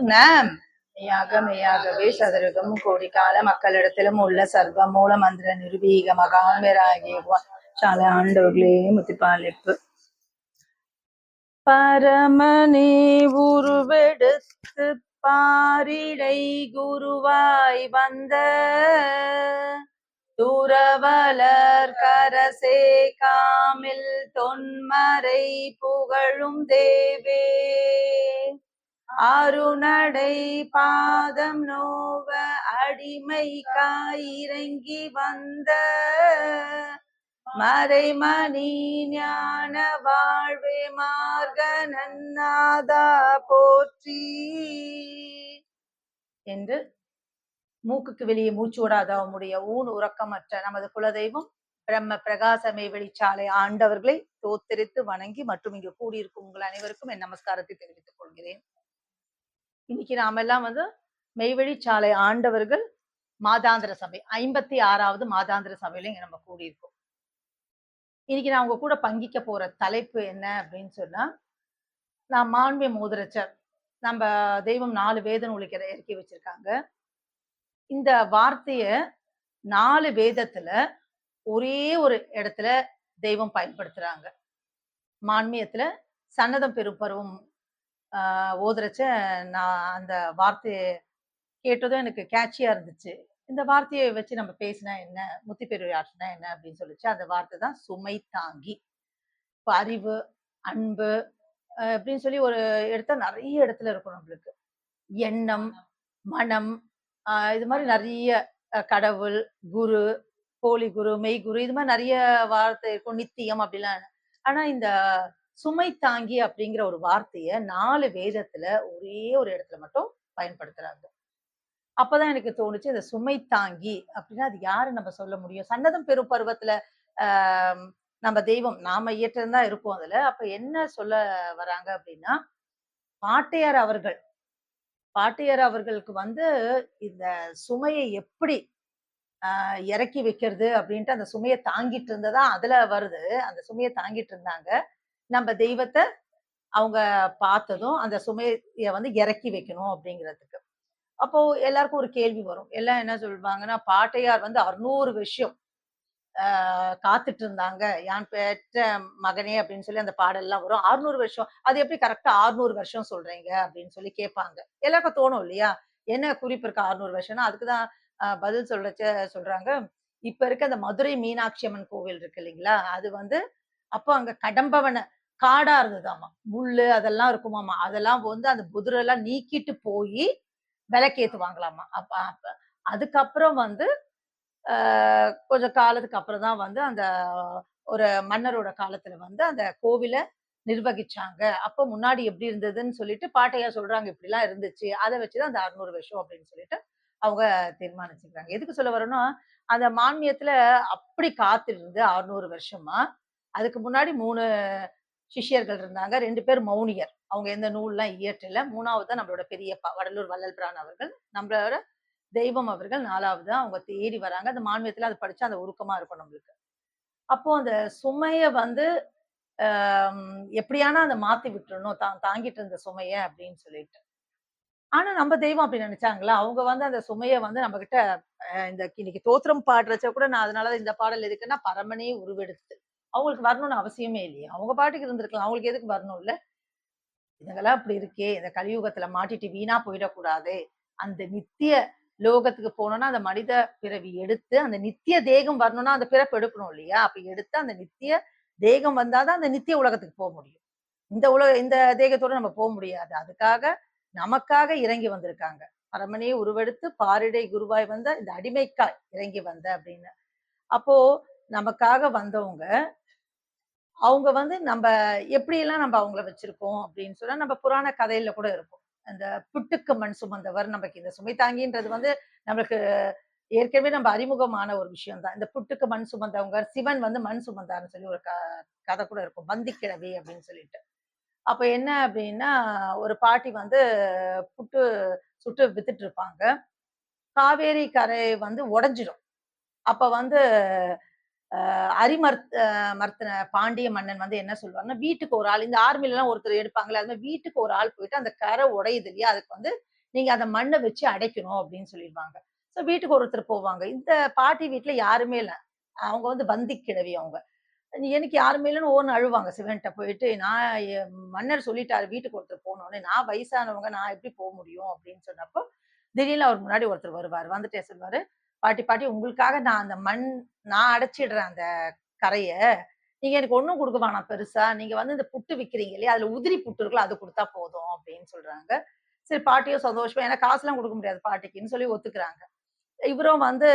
மெய்யாகவே சதுரகம் கோடிக்கால மக்களிடத்திலும் உள்ள சர்வ மூல மந்திர நிருபீக மகான்வராகிய சால ஆண்டவர்களே முத்திப்பாலிப்பு. பரமனே உருவெடுத்து பாரிடை குருவாய் வந்த துறவலர் கரசே காமில் தொன்மறை புகழும் தேவே அருணடை பாதம் நோவ அடிமை காயிறங்கி வந்த மறைமணி ஞான வாழ்வே மார்க நன்னாதா போற்றி என்று மூக்குக்கு வெளியே மூச்சு விடாத உம்முடைய ஊன் உறக்கமற்ற நமது குலதெய்வம் பிரம்ம பிரகாசமே வெளிச்சாலை ஆண்டவர்களை தோத்தரித்து வணங்கி மற்றும் இங்கு கூடியிருக்கும் உங்கள் அனைவருக்கும் என் நமஸ்காரத்தை தெரிவித்துக் கொள்கிறேன். இன்னைக்கு நாம எல்லாம் மெய்வெளிச்சாலை ஆண்டவர்கள் மாதாந்திர சபை 56வது மாதாந்திர சபையில இங்க நம்ம கூடியிருக்கோம். இன்னைக்கு நான் உங்க கூட பங்கிக்க போற தலைப்பு என்ன அப்படின்னு சொன்னா, நான் மாண்பை மோதிரச்சர் நம்ம தெய்வம் 4 வேத நூலுக்கு இறக்கி வச்சிருக்காங்க. இந்த வார்த்தைய 4 வேதத்துல ஒரே ஒரு இடத்துல தெய்வம் பயன்படுத்துறாங்க. மான்மியத்துல சன்னதம் பெரும் பருவம் ஓதுறச்ச நான் அந்த வார்த்தையை கேட்டதும் எனக்கு கேட்சியா இருந்துச்சு. இந்த வார்த்தையை வச்சு நம்ம பேசினா என்ன, முத்தி பெருவியாற்றினா என்ன அப்படின்னு சொல்லிச்சு. அந்த வார்த்தை தான் சுமை தாங்கி. இப்போ அறிவு, அன்பு அப்படின்னு சொல்லி ஒரு இடத்த நிறைய இடத்துல இருக்கும் நம்மளுக்கு. எண்ணம், மனம், இது மாதிரி நிறைய கடவுள், குரு, போலி குரு, மெய் குரு, இது மாதிரி நிறைய வார்த்தை இருக்கும். நித்தியம் அப்படிலாம். ஆனா இந்த சுமை தாங்கி அப்படிங்கிற ஒரு வார்த்தைய 4 வேதத்துல ஒரே ஒரு இடத்துல மட்டும் பயன்படுத்துறாங்க. அப்பதான் எனக்கு தோணுச்சு, இந்த சுமை தாங்கி அப்படின்னா அது யாரு நம்ம சொல்ல முடியும்? சன்னதம் பெரும் பருவத்துல நம்ம தெய்வம் நாம இயற்றதான் இருப்போம் அதுல. அப்ப என்ன சொல்ல வராங்க அப்படின்னா, பாட்டையார் அவர்களுக்கு இந்த சுமையை எப்படி இறக்கி வைக்கிறது அப்படின்ட்டு அந்த சுமையை தாங்கிட்டு இருந்ததா அதுல வருது. அந்த சுமையை தாங்கிட்டு இருந்தாங்க. நம்ம தெய்வத்தை அவங்க பார்த்ததும் அந்த சுமையை இறக்கி வைக்கணும் அப்படிங்கிறதுக்கு. அப்போ எல்லாருக்கும் ஒரு கேள்வி வரும். எல்லாம் என்ன சொல்லுவாங்கன்னா, பாட்டையார் 600 வருஷம் காத்துட்டு இருந்தாங்க, யான் பெற்ற மகனே அப்படின்னு சொல்லி அந்த பாடல்லாம் வரும். 600 வருஷம், அது எப்படி கரெக்டா 600 வருஷம் சொல்றீங்க அப்படின்னு சொல்லி கேட்பாங்க. எல்லாருக்கும் தோணும் இல்லையா? என்ன குறிப்பு இருக்கு 600 வருஷம்னா? அதுக்குதான் பதில் சொல்றாங்க. இப்ப இருக்க அந்த மதுரை மீனாட்சி அம்மன் கோவில் இருக்கு இல்லைங்களா? அது அப்போ அங்க கடம்பவன காடா இருந்ததாமா, முள்ளு அதெல்லாம் இருக்குமாமா. அதெல்லாம் அந்த புதிரெல்லாம் நீக்கிட்டு போய் விளக்கேத்துவாங்களாமா. அப்ப அதுக்கப்புறம் கொஞ்சம் காலத்துக்கு அப்புறம் தான் அந்த ஒரு மன்னரோட காலத்துல அந்த கோவில நிர்வகிச்சாங்க. அப்போ முன்னாடி எப்படி இருந்ததுன்னு சொல்லிட்டு பாட்டையார் சொல்றாங்க, இப்படிலாம் இருந்துச்சு. அதை வச்சுதான் அந்த 600 வருஷம் அப்படின்னு சொல்லிட்டு அவங்க தீர்மானிச்சுக்கிறாங்க. எதுக்கு சொல்ல வரணும்னா, அந்த மான்மியத்துல அப்படி காத்திருந்து 600 வருஷமா. அதுக்கு முன்னாடி 3 சிஷ்யர்கள் இருந்தாங்க. 2 பேர் மௌனியர். அவங்க எந்த நூல்லாம் இயற்றல. 3வது தான் நம்மளோட பெரியப்பா வடலூர் வள்ளல் பிரான் அவர்கள். நம்மளோட தெய்வம் அவர்கள் 4வது. அவங்க தேடி வராங்க. அந்த மான்மியத்துல அது படிச்சா அந்த உருக்கமா இருக்கும் நம்மளுக்கு. அப்போ அந்த சுமைய எப்படியானா அதை மாத்தி விட்டுறணும், தாங்கிட்டு இருந்த சுமைய அப்படின்னு சொல்லிட்டு. ஆனா நம்ம தெய்வம் அப்படி நினைச்சாங்களா? அவங்க அந்த சுமைய நம்ம கிட்ட இந்த இன்னைக்கு தோத்திரம் பாடுறச்ச கூட நான் அதனாலதான் இந்த பாடல் எதுக்குன்னா, பரமனே உருவெடுத்து. அவங்களுக்கு வரணும்னு அவசியமே இல்லையே. அவங்க பாட்டுக்கு இருந்திருக்கலாம். அவங்களுக்கு எதுக்கு வரணும் இல்ல? இதுங்கெல்லாம் அப்படி இருக்கே, இந்த கலியுகத்துல மாட்டிட்டு வீணா போயிடக்கூடாது. அந்த நித்திய லோகத்துக்கு போனோம்னா அந்த மனித பிறவி எடுத்து அந்த நித்திய தேகம் வரணும்னா அந்த பிறப்பு எடுக்கணும் இல்லையா? அப்ப எடுத்து அந்த நித்திய தேகம் வந்தாதான் அந்த நித்திய உலகத்துக்கு போக முடியும். இந்த தேகத்தோட நம்ம போக முடியாது. அதுக்காக நமக்காக இறங்கி வந்திருக்காங்க. பரமனே உருவெடுத்து பாரிடை குருவாய் வந்த இந்த அடிமைக்காய் இறங்கி வந்த அப்படின்னு. அப்போ நமக்காக வந்தவங்க அவங்க நம்ம எப்படியெல்லாம் நம்ம அவங்கள வச்சிருக்கோம் அப்படின்னு சொன்னா, நம்ம புராண கதையில கூட இருக்கும். அந்த புட்டுக்கு மண் சுமந்தவர். நமக்கு இந்த சுமை தாங்கின்றது நம்மளுக்கு ஏற்கனவே நம்ம அறிமுகமான ஒரு விஷயம் தான். இந்த புட்டுக்கு மண் சுமந்தவங்க, சிவன் மண் சுமந்தார்னு சொல்லி ஒரு கதை கூட இருக்கும், பந்திக்கிழவி அப்படின்னு சொல்லிட்டு. அப்ப என்ன அப்படின்னா, ஒரு பாட்டி புட்டு சுட்டு வித்துட்டு இருப்பாங்க. காவேரி கரை உடைஞ்சிடும். அப்ப மர்த்தன பாண்டிய மன்னன் என்ன சொல்லுவாங்கன்னா, வீட்டுக்கு ஒரு ஆள், இந்த ஆர்மில எல்லாம் ஒருத்தர் எடுப்பாங்களே, அது மாதிரி வீட்டுக்கு ஒரு ஆள் போயிட்டு அந்த கரை உடையுது இல்லையா, அதுக்கு நீங்க அந்த மண்ணை வச்சு அடைக்கணும் அப்படின்னு சொல்லிடுவாங்க. ஸோ வீட்டுக்கு ஒருத்தர் போவாங்க. இந்த பாட்டி வீட்டுல யாருமே இல்ல. அவங்க வந்து பந்தி கிழவி அவங்க. எனக்கு யாருமே இல்லன்னு ஓன்னு அழுவாங்க சிவன்ட்ட போயிட்டு, நான் மன்னர் சொல்லிட்டாரு வீட்டுக்கு ஒருத்தர் போணும்னு. நான் வயசானவங்க, நான் எப்படி முடியும் அப்படின்னு சொன்னப்போ, திடீர்னு அவர் முன்னாடி ஒருத்தர் வருவாரு. வந்துட்டே சொல்வாரு, "பாட்டி, பாட்டி உங்களுக்காக நான் அந்த நான் அடைச்சிடுறேன் அந்த கரைய. நீங்க எனக்கு ஒண்ணும் குடுக்க வேணாம் பெருசா. நீங்க வந்து இந்த புட்டு விக்கிறீங்க இல்லையா? அதுல உதிரி புட்டு இருக்குல்ல, அது குடுத்தா போதும்" அப்படின்னு சொல்றாங்க. சரி பாட்டியும் சந்தோஷமா ஏன்னா காசுலாம் குடுக்க முடியாது பாட்டிக்குன்னு சொல்லி ஒத்துக்குறாங்க. இவரும் வந்து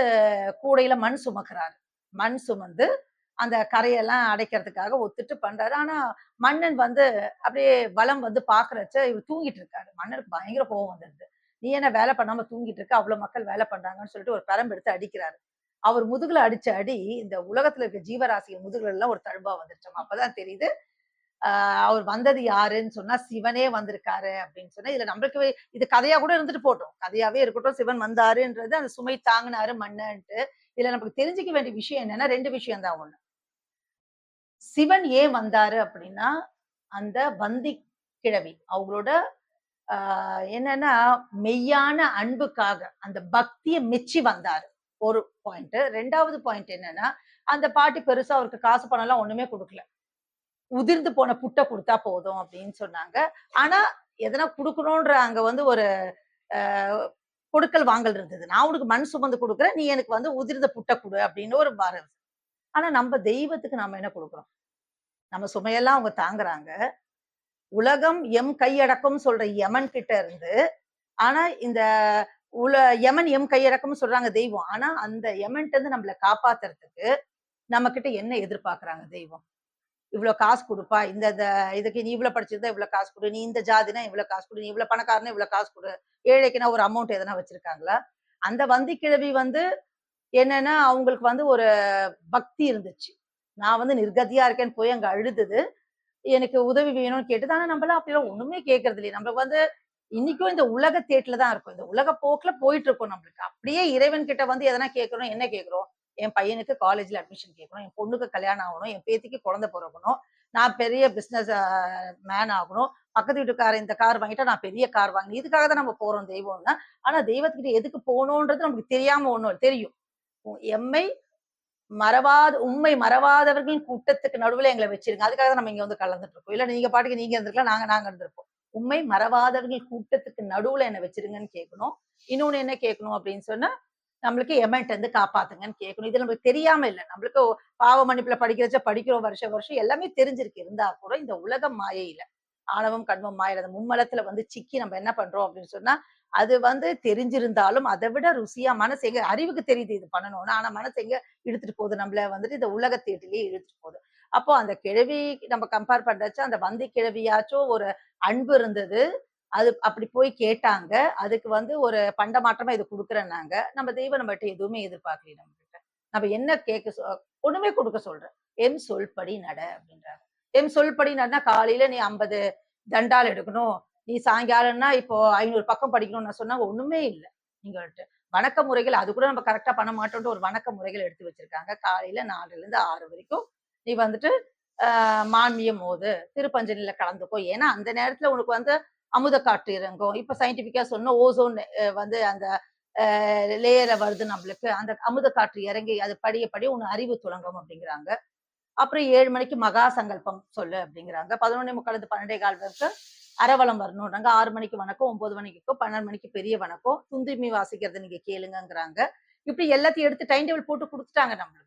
கூடையில மண் சுமக்குறாரு. மண் சுமந்து அந்த கரையெல்லாம் அடைக்கிறதுக்காக ஒத்துட்டு பண்றாரு. ஆனா, மன்னன் வந்து அப்படியே வலம் வந்து பார்க்கிறச்ச இவர் தூங்கிட்டு இருக்காரு. மன்னனுக்கு பயங்கர கோவம் வந்துருது. "நீ என்ன வேலை பண்ணாம தூங்கிட்டு இருக்க? அவ்வளவு மக்கள் வேலை பண்றாங்கன்னு" சொல்லிட்டு ஒரு பெரம்பு எடுத்து அடிக்கிறாரு. அவர் முதுகுல அடிச்ச அடி, இந்த உலகத்துல இருக்க ஜீவராசிகள் முதுகுல எல்லாம் ஒரு தழும்பா வந்துருச்சாம். அப்பதான் தெரியுது, ஆ அவர் வந்தது யாருன்னு சொன்னா, சிவனே வந்திருக்காரு அப்படின்னு சொன்னா, இதுல நம்மளுக்கு இது கதையா கூட இருந்துட்டு போட்டும். கதையாவே இருக்கட்டும். சிவன் வந்தாருன்றது, அந்த சுமை தாங்குனாரு மன்னன்ட்டு. இதுல நமக்கு தெரிஞ்சுக்க வேண்டிய விஷயம் என்னன்னா, 2 விஷயம் தான். ஒண்ணு, சிவன் ஏன் வந்தாரு அப்படின்னா, அந்த வந்தி கிழவி அவங்களோட ஆ என்னன்னா, மெய்யான அன்புக்காக, அந்த பக்திய மெச்சி வந்தாரு. ஒரு பாயிண்ட். 2வது பாயிண்ட் என்னன்னா, அந்த பாட்டி பெருசா அவருக்கு காசு பணம்லாம் ஒண்ணுமே குடுக்கல. உதிர்ந்து போன புட்ட குடுத்தா போதும் அப்படின்னு சொன்னாங்க. ஆனா, எதனா குடுக்கணும்ன்ற அங்க வந்து ஒரு அ கொடுக்கல் வாங்கல் இருந்தது. நான் உனக்கு மண் சுமந்து குடுக்குறேன். நீ எனக்கு வந்து உதிர்ந்த புட்ட குடு அப்படின்னு ஒரு ஆனா நம்ம தெய்வத்துக்கு நாம என்ன குடுக்குறோம்? நம்ம சுமையெல்லாம் அவங்க தாங்குறாங்க. உலகம் எம் கையடக்கம் சொல்ற யமன் கிட்ட இருந்து, ஆனா இந்த உல யமன் எம் கையடக்கம்னு சொல்றாங்க தெய்வம். ஆனா அந்த யமன்ட்ட இருந்து நம்மள காப்பாத்துறதுக்கு நம்ம கிட்ட என்ன எதிர்பார்க்குறாங்க தெய்வம்? இவ்ளோ காசு குடுப்பா. இந்த இதுக்கு நீ இவ்ளோ படிச்சிருந்தா இவ்ளோ காசு குடு. நீ இந்த ஜாதினா இவ்ளோ காசு குடு. நீ இவ்ளோ பணக்காரனா இவ்ளோ காசு குடு. ஏழைக்குன்னா ஒரு அமௌண்ட் எதனா வச்சிருக்காங்களா? அந்த வந்தி கிழவி வந்து என்னன்னா, அவங்களுக்கு வந்து ஒரு பக்தி இருந்துச்சு. நான் வந்து நிர்கதியா இருக்கேன்னு போய் அங்க அழுதது. எனக்கு உதவி வேணும்னு கேட்டது. ஆனா நம்மலாம் அப்படிலாம் ஒண்ணுமே கேட்கறது இல்லையே. நம்ம வந்து இன்னைக்கும் இந்த உலக தேட்டுல தான் இருக்கோம். இந்த உலக போக்குல போயிட்டு இருக்கோம் நம்மளுக்கு. அப்படியே இறைவன் கிட்ட வந்து எதனா கேட்கிறோம். என்ன கேட்கிறோம்? என் பையனுக்கு காலேஜ்ல அட்மிஷன் கேட்கணும். என் பொண்ணுக்கு கல்யாணம் ஆகணும். என் பேத்திக்கு குழந்தை பொறக்கணும். நான் பெரிய பிசினஸ் மேன் ஆகணும். பக்கத்து வீட்டுக்காரன் இந்த கார் வாங்கிட்டா நான் பெரிய கார் வாங்கணும். இதுக்காக தான் நம்ம போறோம் தெய்வம்னா. ஆனா தெய்வத்துக்கிட்ட எதுக்கு போணும்ன்றது நமக்கு தெரியாம ஒண்ணும் தெரியும். எம்மை உம்மை மறவாதவர்களின் கூட்டத்துக்கு நடுவுல எங்கள வச்சிருங்க. அதுக்காக தான் நம்ம இங்க வந்து கலந்துட்டு இருக்கோம். இல்ல நீங்க பாட்டுக்கு நீங்க இருந்திருக்கலாம். நாங்க இருந்திருப்போம். உம்மை மறவாதவர்கள் கூட்டத்துக்கு நடுவுல என்ன வச்சிருங்கன்னு கேட்கணும். இன்னொன்னு என்ன கேட்கணும் அப்படின்னு சொன்னா, நம்மளுக்கு எமன்ட்ட இருந்து காப்பாத்துங்கன்னு கேட்கணும். இது நமக்கு தெரியாம இல்ல. நம்மளுக்கு பாவ மன்னிப்புல படிக்கிறச்ச படிக்கிறோம் வருஷம் வருஷம் எல்லாமே தெரிஞ்சிருக்கு. இருந்தா கூட இந்த உலக மாயையில ஆணவம், கண்மம், மாயை அந்த மும்மலத்துல வந்து சிக்கி நம்ம என்ன பண்றோம் அப்படின்னு சொன்னா, அது வந்து தெரிஞ்சிருந்தாலும் அதை விட ருசியா மனசு எங்க அறிவுக்கு தெரியுது இது பண்ணணும்னு. ஆனா மனசு எங்க இழுத்துட்டு போகுது நம்மள வந்துட்டு இந்த உலக தேட்டிலேயே இழுத்துட்டு போகுது. அப்போ அந்த கிழவி நம்ம கம்பேர் பண்றச்ச அந்த வந்தி கிழவியாச்சும் ஒரு அன்பு இருந்தது. அது அப்படி போய் கேட்டாங்க. அதுக்கு வந்து ஒரு பண்டமாற்றமா இது குடுக்குறேன்னாங்க. நம்ம தெய்வம் நம்மட்ட எதுவுமே எதிர்பார்க்கல நம்மகிட்ட. நம்ம என்ன கேட்க ஒண்ணுமே குடுக்க சொல்றேன். என் சொல்படி நட அப்படின்றாங்க. என் சொல்படி நடனா காலையில நீ 50 தண்டால் எடுக்கணும். நீ சாயங்காலம்னா இப்போ 500 பக்கம் படிக்கணும்னு நான் சொன்னா ஒண்ணுமே இல்ல. நீங்கள்ட்ட. வணக்க முறைகள் அது கூட நம்ம கரெக்ட்டா பண்ண மாட்டோம்ன்ட்டு ஒரு வணக்க முறைகள் எடுத்து வச்சிருக்காங்க. காலையில 4லிருந்து 6 வரைக்கும் நீ வந்துட்டு மான்மியம் ஓது, திருப்பஞ்சனில கலந்துக்கோ. ஏன்னா அந்த நேரத்துல உனக்கு வந்து அமுத காற்று இறங்கும். இப்ப சயின்டிஃபிக்கா சொன்னா ஓசோன் வந்து அந்த லேயர்ல வருது நம்மளுக்கு. அந்த அமுத காற்று இறங்கி அது படிய படிய உன் அறிவு துலங்கும் அப்படிங்கிறாங்க. அப்புறம் 7 மணிக்கு மகா சங்கல்பம் சொல்லு அப்படிங்கிறாங்க. 11:45 12:15 வரைக்கும் அரவலம் வரணும்ன்றாங்க. 6 மணிக்கு வணக்கம், 9 மணிக்கு 12 மணிக்கு பெரிய வணக்கம். துந்துமி வாசிக்கிறத நீங்க கேளுங்கங்கிறாங்க. இப்படி எல்லாத்தையும் எடுத்து டைம் டேபிள் போட்டு குடுத்துட்டாங்க நம்மளுக்கு.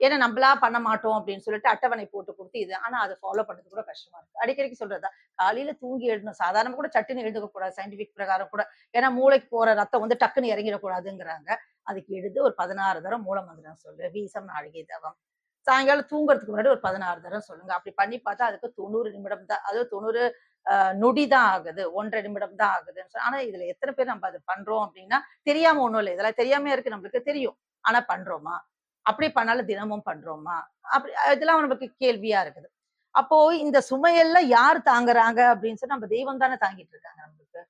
ஏன்னா நம்பளா பண்ண மாட்டோம் அப்படின்னு சொல்லிட்டு அட்டவணை போட்டு குடுத்து இது. ஆனா அத ஃபாலோ பண்றது கூட கஷ்டமா இருக்கு. அடிக்கடிக்கு சொல்றதுதான். காலையில தூங்கி எழுந்தணும். சாதாரணமா கூட சட்டுன்னு எழுந்துக்க கூடாது. சயின்டிபிக் பிரகாரம் கூட. ஏன்னா மூளைக்கு போற ரத்தம் வந்து டக்குன்னு இறங்கிடக்கூடாதுங்கிறாங்க. அதுக்கு எழுது ஒரு 16 தடவ மூல மந்திரம் சொல்லு. வீசம் நாழிகை தவம். சாயங்காலம் தூங்குறதுக்கு முன்னாடி ஒரு 16 தடவ சொல்லுங்க. அப்படி பண்ணி பார்த்தா அதுக்கு 90 நிமிடம் தான். அதாவது 90 நொடி தான் ஆகுது. 1 1/2 நிமிடம் தான் ஆகுதுன்னு ஆனா இதுல எத்தன பேர் நம்ம அத பண்றோம் அப்படின்னா, தெரியாம ஒண்ணும் இல்ல. இதெல்லாம் தெரியாமயா இருக்கு நம்மளுக்கு தெரியும். ஆனா பண்றோமா? அப்படி பண்ணாலும் தினமும் பண்றோமா? அப்படி இதெல்லாம் நமக்கு கேள்வியா இருக்குது. அப்போ இந்த சுமையெல்லாம் யார் தாங்குறாங்க அப்படின்னு சொன்னா, நம்ம தெய்வம் தானே தாங்கிட்டு இருக்காங்க நம்மளுக்கு.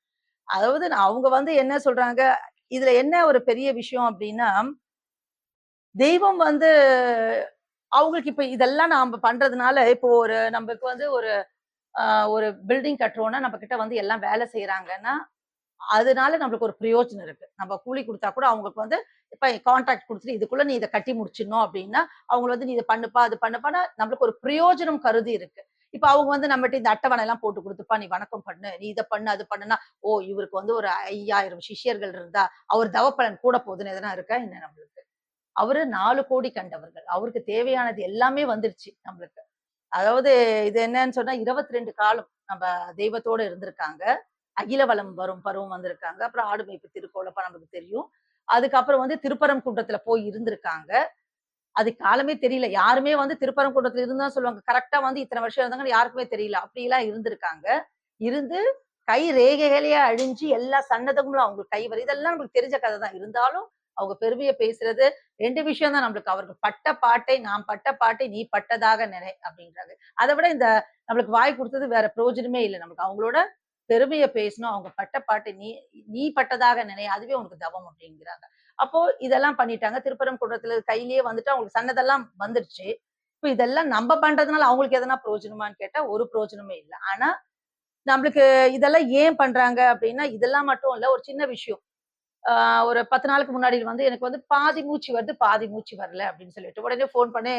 அதாவது அவங்க வந்து என்ன சொல்றாங்க, இதுல என்ன ஒரு பெரிய விஷயம் அப்படின்னா, தெய்வம் வந்து அவங்களுக்கு இப்ப இதெல்லாம் நாம பண்றதுனால, இப்போ ஒரு நமக்கு வந்து ஒரு அ ஒரு பில்டிங் கட்டுறோம்னா, நம்ம கிட்ட வந்து எல்லாம் வேலை செய்றாங்கன்னா, அதனால நம்மளுக்கு ஒரு பிரயோஜனம் இருக்கு. நம்ம கூலி குடுத்தா கூட அவங்களுக்கு வந்து இப்ப கான்ட்ராக்ட் குடுத்துட்டு இதுக்குள்ள நீ இத கட்டி முடிச்சிடணும் அப்டின்னா, அவங்க வந்து நீ இத பண்ணுப்பா, அது பண்ணுப்பான்னா நம்மளுக்கு ஒரு பிரயோஜனம் கருதி இருக்கு. இப்ப அவங்க வந்து நம்மட்ட இந்த அட்டவணை எல்லாம் போட்டு குடுத்துப்பா, நீ வணக்கம் பண்ணு, நீ இத பண்ணு, அது பண்ணுனா, ஓ! இவருக்கு வந்து ஒரு 5000 சிஷ்யர்கள் இருந்தா, அவர் தவப்பலன் கூட போதுன்னு எதனா இருக்கா என்ன நம்மளுக்கு? அவரு 4 கோடி கண்டவர்கள். அவருக்கு தேவையானது எல்லாமே வந்துருச்சு நம்மளுக்கு. அதாவது இது என்னன்னு சொன்னா 22 காலம் நம்ம தெய்வத்தோட இருந்திருக்காங்க. அகிலவலம் வரும் பருவம் வந்திருக்காங்க. அப்புறம் ஆடு மேய்ப்பு திருக்கோலப்பா நமக்கு தெரியும். அதுக்கப்புறம் வந்து திருப்பரங்குன்றத்துல போய் இருந்திருக்காங்க. அது காலமே தெரியல. யாருமே வந்து திருப்பரங்குன்றத்துல இருந்தா சொல்லுவாங்க. கரெக்ட்டா வந்து இத்தன வருஷம் இருந்தாங்கன்னு யாருக்குமே தெரியல. அப்படிலாம் இருந்திருக்காங்க. இருந்து கை ரேகைகளே அழிஞ்சு எல்லா சன்னதங்களும் அவங்க கை வரை இதெல்லாம் நமக்கு தெரிஞ்ச கதை தான். இருந்தாலும் அவங்க பெருமைய பேசுறது 2 விஷயம் தான் நம்மளுக்கு. அவர்கள் பட்ட பாட்டை, "நான் பட்ட பாட்டை நீ பட்டதாக நினை" அப்படின்றாங்க. அத விட இந்த நம்மளுக்கு வாய் குடுத்தது வேற பிரயோஜனமே இல்ல நமக்கு. அவங்களோட பெருமைய பேசணும். அவங்க பட்ட பாட்டை நீ நீ பட்டதாக நினை. அதுவே உனக்கு தவம் அப்படிங்கிறாங்க. அப்போ இதெல்லாம் பண்ணிட்டாங்க. திருப்பரங்குன்றத்துல கையிலேயே வந்துட்டு அவங்களுக்கு சன்னதெல்லாம் வந்துருச்சு. இப்ப இதெல்லாம் நம்ப பண்றதுனால அவங்களுக்கு எதனா பிரயோஜனமான்னு கேட்டா, ஒரு பிரயோஜனமே இல்ல. ஆனா, நம்மளுக்கு இதெல்லாம் ஏன் பண்றாங்க அப்டின்னா, இதெல்லாம் மட்டும் இல்ல. ஒரு சின்ன விஷயம். ஆ ஒரு 10 நாளுக்கு முன்னாடி வந்து எனக்கு வந்து பாதி மூச்சு வருது, பாதி மூச்சு வரல அப்டின்னு சொல்லிட்டு, உடனே ஃபோன் பண்ணி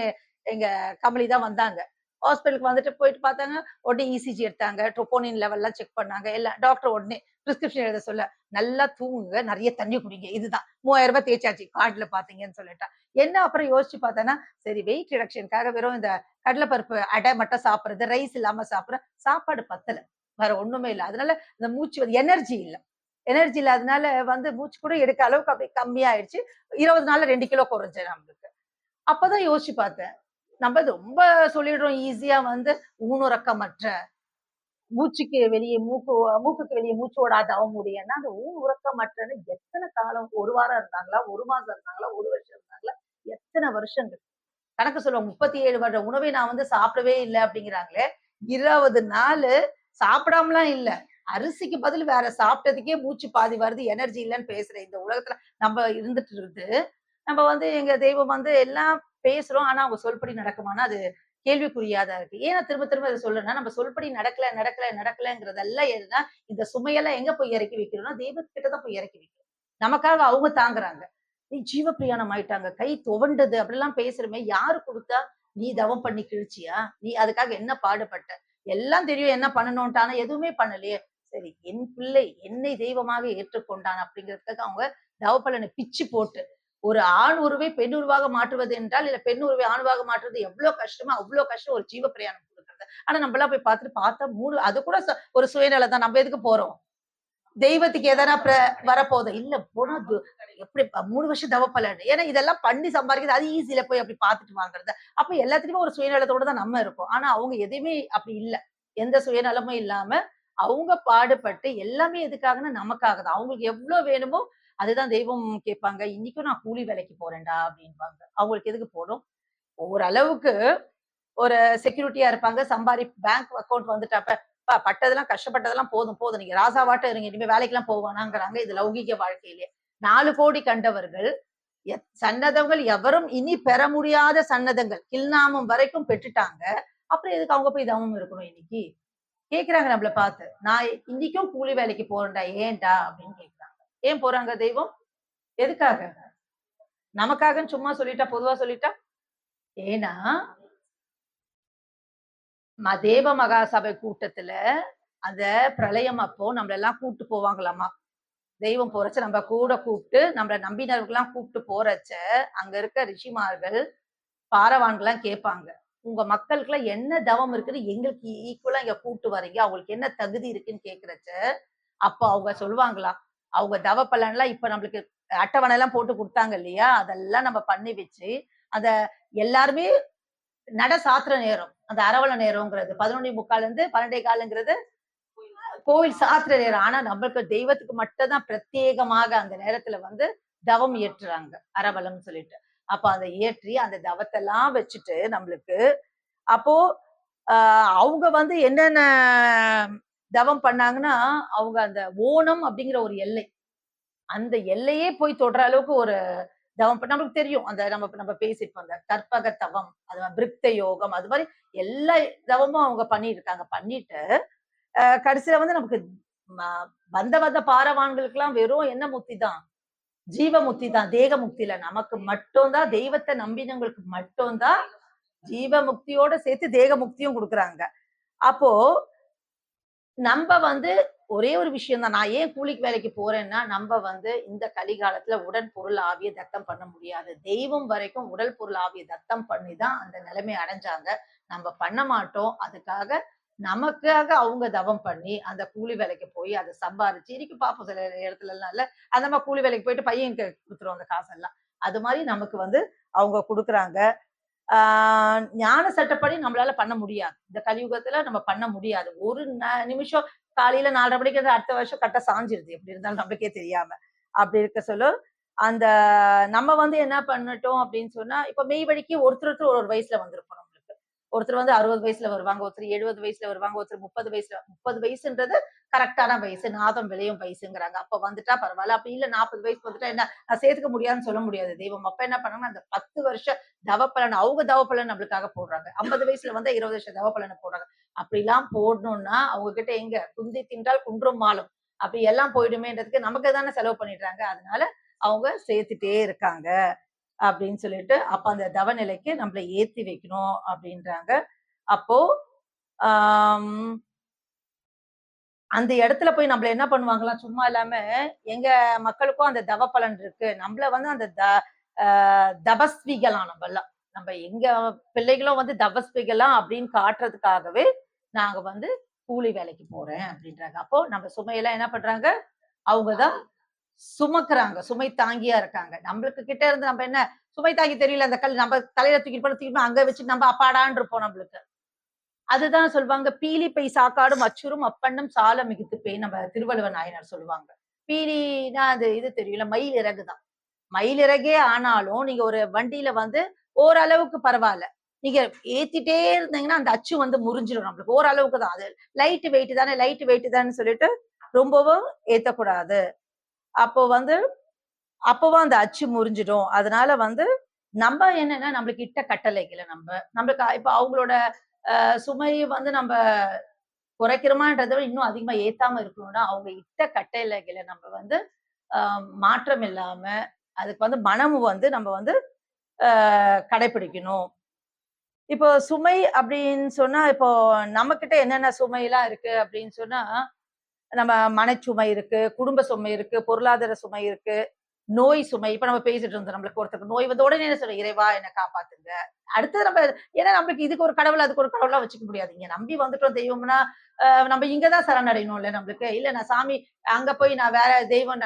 எங்க கமலி தான் வந்தாங்க. ஹாஸ்பிட்டலுக்கு வந்துட்டு போயிட்டு பார்த்தாங்க. உடனே இசிஜி எடுத்தாங்க. ட்ரோபோனின் லெவல்லாம் செக் பண்ணாங்க. எல்லாம் டாக்டர் உடனே பிரிஸ்கிரிப்ஷன் எழுத சொல்ல, "நல்லா தூங்குங்க, நெறைய தண்ணி குடிங்க." இதுதான். ரூ. 3000 தேய்ச்சாச்சு. கார்ட்ல பார்த்தீங்கன்னு சொல்லிட்டா. என்ன அப்புறம் யோசிச்சு பார்த்தேன்னா, சரி வெயிட் ரிடக்ஷனுக்காக வெறும் இந்த கடல பருப்பு அடை மட்டும் சாப்பிடுறது, ரைஸ் இல்லாம சாப்பிடுறேன். சாப்பாடு பத்தல. வேற ஒண்ணுமே இல்ல. அதனால இந்த மூச்சு வந்து எனர்ஜி இல்ல. எனர்ஜி இல்லாதனால வந்து மூச்சு கூட எடுக்க அளவுக்கு அப்படியே கம்மியாயிடுச்சு. 20 நாள்ல 2 கிலோ குறைஞ்சேன் நம்மளுக்கு. அப்பதான் யோசிச்சு பார்த்தேன். நம்ம ரொம்ப சொல்லிடுறோம் ஈஸியா வந்து ஊனுறக்கமற்ற, மூச்சுக்கு வெளியே மூக்குக்கு வெளியே மூச்சு ஓடாத அவமுடையன்னா, அந்த உறக்கமற்றன்னு எத்தன காலம் 1 வாரம் இருந்தாங்களா? 1 மாசம் இருந்தாங்களா? 1 வருஷம் இருந்தாங்களா? எத்தன வருஷங்கள்? கணக்கு சொல்லுவாங்க. 37 வருட உணவை நான் வந்து சாப்பிடவே இல்ல அப்படிங்கிறாங்களே. 20 நாளு சாப்பிடாமலாம் இல்ல. அரிசிக்கு பதில் வேற சாப்பிட்டதுக்கே மூச்சு பாதி வருது, எனர்ஜி இல்லன்னு பேசுறேன். இந்த உலகத்துல நம்ம இருந்துட்டு இருந்து, நம்ம வந்து எங்க தெய்வம் வந்து எல்லாம் பேசுறோம். ஆனா அவங்க சொல்படி நடக்குமான்னா, அது கேள்விக்குறியா தான் இருக்கு. ஏன் நான் திரும்ப திரும்ப இத சொல்றேன்னா, நம்ம சொல்படி நடக்கலங்கிறதெல்லாம் எதுனா, இந்த சுமையெல்லாம் எங்க போய் இறக்கி வைக்கிறோம்னா, தெய்வத்துக்கிட்ட தான் போய் இறக்கி வைக்கிறோம். நமக்காக அவங்க தாங்குறாங்க. ஜீவப்பிரியாணம் ஆயிட்டாங்க. கை துவண்டது அப்படிலாம் பேசுறோமே, யாரு குடுத்தா? நீ தவம் பண்ணி கிழிச்சியா? நீ அதுக்காக என்ன பாடுபட்ட? எல்லாம் தெரியும் என்ன பண்ணணும்ன்ட்டு. ஆனா எதுவுமே பண்ணலையே. சரி, என் பிள்ளை என்னை தெய்வமாக ஏற்றுக்கொண்டான் அப்படிங்கிறதுக்காக அவங்க தவப்பலனை பிச்சு போட்டு, ஒரு ஆண் உருவை பெண் உருவாக மாற்றுவது என்றால், இல்ல பெண் உருவை ஆணுவாக மாற்றுவது எவ்ளோ கஷ்டமோ, அவ்ளோ கஷ்டம் ஒரு ஜீவ பிரயாணம் குடுக்குறது. ஆனா நம்மலாம் போய் பார்த்துட்டு பார்த்தா அது கூட ஒரு சுயநலம் தான். நம்ம எதுக்கு போறோம்? தெய்வத்துக்கு எதனா வரப்போகுது. இல்ல போனா எப்படி 3 வருஷம் தவப்பலன். ஏன்னா இதெல்லாம் பண்ணி சம்பாரிக்கிறது அது ஈஸில போய் அப்படி பார்த்துட்டு வாங்குறது. அப்ப எல்லாத்துலயுமே ஒரு சுயநலத்தோட தான் நம்ம இருக்கோம். ஆனா அவங்க எதுவுமே அப்படி இல்ல. எந்த சுயநலமும் இல்லாம, அவங்க பாடுபட்டு எல்லாமே எதுக்காகன்னா நமக்காக தான். அவங்களுக்கு எவ்ளோ வேணுமோ அதுதான் தெய்வம் கேட்பாங்க. இன்னைக்கும் நான் கூலி வேலைக்கு போறேன்டா அப்படின்பாங்க. அவங்களுக்கு எதுக்கு போணும்? ஓரளவுக்கு ஒரு செக்யூரிட்டியா இருப்பாங்க. பேங்க் அக்கவுண்ட் வந்துட்டாப்ப, பட்டதெல்லாம் கஷ்டப்பட்டதெல்லாம் போதும், போதும். நீங்க ராசாவாட்டம் இருங்க. இனிமே வேலைக்கெல்லாம் போ வேணாங்கிறாங்க. இது லௌகீக வாழ்க்கையிலே. 4 கோடி கண்டவர்கள், சன்னதங்கள் எவரும் இனி பெற முடியாத சன்னதங்கள். கில்நாமம் வரைக்கும் பெற்றுட்டாங்க. அப்புறம் எதுக்கு அவங்க போய் தவம் இருக்கணும் இன்னைக்கு? கேட்கிறாங்க நம்மள பார்த்து. நான் இன்னைக்கும் கூலி வேலைக்கு போறேன்டா. ஏன்டா? அப்படின்னு கேட்கிறாங்க. ஏன் போறாங்க தெய்வம்? எதுக்காக? நமக்காகன்னு சும்மா சொல்லிட்டா, பொதுவா சொல்லிட்டா? ஏன்னா, தேவ மகாசபை கூட்டத்துல அந்த பிரளயம் அப்போ நம்மளெல்லாம் கூட்டு போவாங்களாமா. தெய்வம் போறச்ச நம்ம கூட கூப்ட்டு, நம்மள நம்பினவர்கள்லாம் கூப்ட்டு போறச்ச, அங்க இருக்க ரிஷிமார்கள், பாரவான்கள்லாம் கேட்பாங்க. உங்க மக்களுக்குலாம் என்ன தவம் இருக்குன்னு எங்களுக்கு ஈக்குவலா இங்க கூட்டு வரீங்க. அவங்களுக்கு என்ன தகுதி இருக்குன்னு கேட்கிறச்ச, அப்ப அவங்க சொல்லுவாங்களாம். அவங்க தவ பலன்லாம் இப்ப நம்மளுக்கு அட்டவணைலாம் போட்டு குடுத்தாங்க இல்லையா? அதெல்லாம் நம்ம பண்ணி வச்சு, அத எல்லாருமே நட சாத்துற நேரம். அந்த அரவண நேரம்ங்கிறது 11:45லேருந்து 12:15ங்கிறது கோவில் சாத்துற நேரம். ஆனா நம்மளுக்கு தெய்வத்துக்கு மட்டும் தான் பிரத்யேகமாக அந்த நேரத்துல வந்து தவம் ஏற்றுறாங்க. அரவலம்னு சொல்லிட்டு. அப்ப அத ஏற்றி அந்த தவத்தெல்லாம் வச்சுட்டு நம்மளுக்கு அப்போ அ அவங்க வந்து என்னென்ன தவம் பண்ணாங்கன்னா, அவங்க அந்த ஓணம் அப்படிங்கிற ஒரு எல்லை. அந்த எல்லையே போய் தொடுற அளவுக்கு ஒரு தவம் நமக்கு தெரியும். அந்த நம்ம நம்ம பேசியிருப்போம். அந்த கற்பக தவம், அது பிருக்த யோகம், அது மாரி எல்லா தவமும் அவங்க பண்ணியிருக்காங்க. பண்ணிட்டு கடைசியில வந்து நமக்கு வந்த வந்த பாரவான்களுக்கு எல்லாம் வெறும் என்ன முக்தி தான், ஜீவ முக்தி தான், தேக முக்தி இல்ல. நமக்கு மட்டும்தான், தெய்வத்தை நம்பினவங்களுக்கு மட்டும்தான் ஜீவ முக்தியோட சேர்த்து தேக முக்தியும் கொடுக்குறாங்க. அப்போ நம்ம வந்து ஒரே ஒரு விஷயம் தான், நான் ஏன் கூலிக்கு வேலைக்கு போறேன்னா, நம்ம வந்து இந்த கலிகாலத்துல உடல் பொருள் ஆவிய தத்தம் பண்ண முடியாது. தெய்வம் வரைக்கும் உடல் பொருள் ஆவிய தத்தம் பண்ணி தான் அந்த நிலைமை அடைஞ்சாங்க. நம்ம பண்ண மாட்டோம். அதுக்காக நமக்காக அவங்க தவம் பண்ணி அந்த கூலி வேலைக்கு போய் அதை சம்பாரிச்சு இன்னைக்கு பார்ப்போம் சில இடத்துல எல்லாம் இல்ல, அந்த மாதிரி கூலி வேலைக்கு போயிட்டு பையனுக்கு கொடுத்துரும் அந்த காசெல்லாம். அது மாதிரி நமக்கு வந்து அவங்க கொடுக்குறாங்க. ஞான சட்டப்படி நம்மளால பண்ண முடியாது. இந்த கலியுகத்துல நம்ம பண்ண முடியாது. ஒரு நிமிஷம் காலையில 4:30 மணிக்கு அடுத்த வருஷம் கட்ட சாஞ்சிருது. எப்படி இருந்தாலும் நம்மளுக்கே தெரியாம. அப்படி இருக்க சொல்ல, அந்த நம்ம வந்து என்ன பண்ணட்டும் அப்படின்னு சொன்னா, இப்ப மெய் வழிக்கு ஒருத்தர் ஒரு வயசுல வந்திருப்போம் நம்மளுக்கு. ஒருத்தர் வந்து 60 வயசுல வருவாங்க, ஒருத்தர் 70 வயசுல வருவாங்க, ஒருத்தர் 30 வயசுன்றது கரெக்டான வயசு. நாதம் விளையும் வயசுங்கிறாங்க. அப்ப வந்துட்டா பரவாயில்ல. அப்படி இல்ல 40 வயசு வந்துட்டா என்ன நான் சேர்த்துக்க முடியாதுன்னு சொல்ல முடியாது தெய்வம். அப்ப என்ன பண்ணாங்கன்னா, அந்த 10 வருஷ தவப்பலன் அவங்க தவப்பலன் நம்மளுக்காக போடுறாங்க. 50 வயசுல வந்து 20 வருஷம் தவப்பலனை போடுறாங்க. அப்படிலாம் போடணும்னா அவங்க கிட்ட எங்க குந்தி தின்றால் குன்றும் மாலும். அப்படி எல்லாம் போயிடுமேன்றதுக்கு நமக்கு தானே செலவு பண்ணிடுறாங்க. அதனால அவங்க சேர்த்துட்டே இருக்காங்க அப்படின்னு சொல்லிட்டு, அப்ப அந்த தவநிலைக்கு நம்மள ஏத்தி வைக்கணும் அப்படின்றாங்க. அப்போ ஆம், அந்த இடத்துல போய் நம்மள என்ன பண்ணுவாங்களாம், சும்மா இல்லாம எங்க மக்களுக்கும் அந்த தவ பலன் இருக்கு. நம்மள வந்து அந்த தபஸ்விகளாம் நம்மலாம். நம்ம எங்க பிள்ளைகளும் வந்து தபஸ்விகளாம் அப்படின்னு காட்டுறதுக்காகவே நாங்க வந்து கூலி வேலைக்கு போறேன் அப்படின்றாங்க. அப்போ நம்ம சுமையெல்லாம் என்ன பண்றாங்க, அவங்கதான் சுமக்குறாங்க. சுமை தாங்கியா இருக்காங்க. நம்மளுக்கு கிட்ட இருந்து நம்ம என்ன சுமை தாங்கி தெரியல, அந்த கல் நம்ம தலையில தூக்கிட்டு போன தூக்கி அங்க வச்சு நம்ம அப்பாடான் இருப்போம் நம்மளுக்கு. அதுதான் சொல்லுவாங்க, பீலி பை சாக்காடும் அச்சுறும் அப்பண்ணும் சால மிகுத்து பேய் நம்ம திருவள்ளுவர் நாயனார் சொல்லுவாங்க. பீலினா அது இது தெரியல, மயில் இறகு தான். மயில் இறகே ஆனாலும் நீங்க ஒரு வண்டியில வந்து ஓரளவுக்கு பரவாயில்ல. நீங்க ஏத்திட்டே இருந்தீங்கன்னா அந்த அச்சு வந்து முறிஞ்சிடும் நம்மளுக்கு. ஓரளவுக்கு தான் அது. லைட் வெயிட் தானே, லைட் வெயிட் தானே சொல்லிட்டு ரொம்பவும் ஏத்தக்கூடாது. அப்போ வந்து அப்பவும் அந்த அச்சு முறிஞ்சிடும். அதனால வந்து நம்ம என்னன்னா நம்மளுக்கு இட்ட கட்டளைகளை நம்மளுக்கு இப்ப அவங்களோட சுமை வந்து நம்ம குறைக்கிறோமான்றதை விட இன்னும் அதிகமா ஏத்தாம இருக்கணும்னா அவங்க இட்ட கட்டளைகளை நம்ம வந்து மாற்றம் இல்லாம அதுக்கு வந்து மனமும் வந்து நம்ம வந்து கடைபிடிக்கணும். இப்போ சுமை அப்படின்னு சொன்னா இப்போ நம்ம கிட்ட என்னென்ன சுமை எல்லாம் இருக்கு அப்படின்னு சொன்னா, நம்ம மனச்சுமை இருக்கு, குடும்ப சுமை இருக்கு, பொருளாதார சுமை இருக்கு, நோய் சுமை. இப்ப நம்ம பேசிட்டு இருந்தோம், நம்மளுக்கு ஒருத்தருக்கு நோய் வந்த உடனே என்ன சொல்றோம், இறைவா என்ன காப்பாத்துங்க. அடுத்தது நம்ம ஏன்னா நம்மளுக்கு இதுக்கு ஒரு கடவுள் அதுக்கு ஒரு கடவுளா வச்சுக்க முடியாது. இங்க நம்பி வந்துட்டோம் தெய்வம்னா நம்ம இங்கதான் சரணடையணும்ல நம்மளுக்கு. இல்ல நான் சாமி அங்க போய் நான் வேற தெய்வம்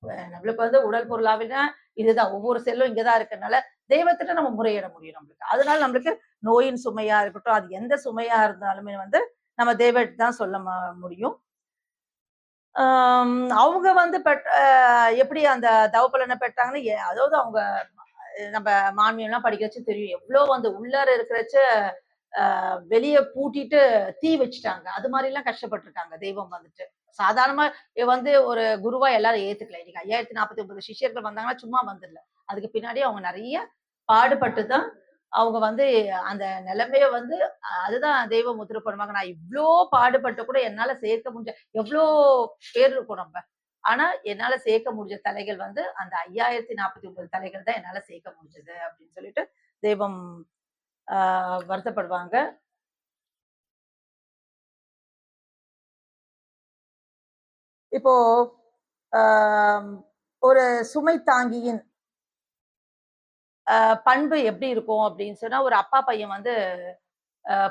நம்மளுக்கு வந்து உடல் பொருளாவினா இதுதான், ஒவ்வொரு செல்லும் இங்கதான் இருக்கறனால தெய்வத்திட்ட நம்ம முறையிட முடியும் நம்மளுக்கு. அதனால நம்மளுக்கு நோயின் சுமையா இருக்கட்டும், அது எந்த சுமையா இருந்தாலுமே வந்து நம்ம தெய்வத்தை தான் சொல்ல முடியும். அவங்க வந்து எப்படி அந்த தவப்பலனை பெற்றாங்கன்னு அதாவது அவங்க நம்ம மான்மியம்லாம் படிக்க வச்சு தெரியும். எவ்வளோ அந்த உள்ளார இருக்கிறச்ச வெளிய பூட்டிட்டு தீ வச்சுட்டாங்க. அது மாதிரிலாம் கஷ்டப்பட்டுருக்காங்க தெய்வம் வந்துட்டு. சாதாரணமா வந்து ஒரு குருவா எல்லாரும் ஏத்துக்கல. இன்னைக்கு 5049 சிஷ்யர்கள் வந்தாங்கன்னா சும்மா வந்துடல. அதுக்கு பின்னாடி அவங்க நெறைய பாடுபட்டு தான் அவங்க வந்து அந்த நிலைமைய வந்து அதுதான் தெய்வம் முத்திரை போடுவாங்க. நான் இவ்ளோ பாடுபட்டு கூட என்னால சேர்க்க முடிஞ்ச எவ்ளோ பேர் இருக்கோம் நம்ம. ஆனா என்னால சேர்க்க முடிஞ்ச தலைகள் வந்து அந்த 5049 தலைகள் தான் என்னால சேர்க்க முடிஞ்சது அப்படின்னு சொல்லிட்டு தெய்வம் வருத்தப்படுவாங்க. இப்போ ஒரு சுமை தாங்கியின் பண்பு எப்படி இருக்கும் அப்படின்னு சொன்னா, ஒரு அப்பா பையன் வந்து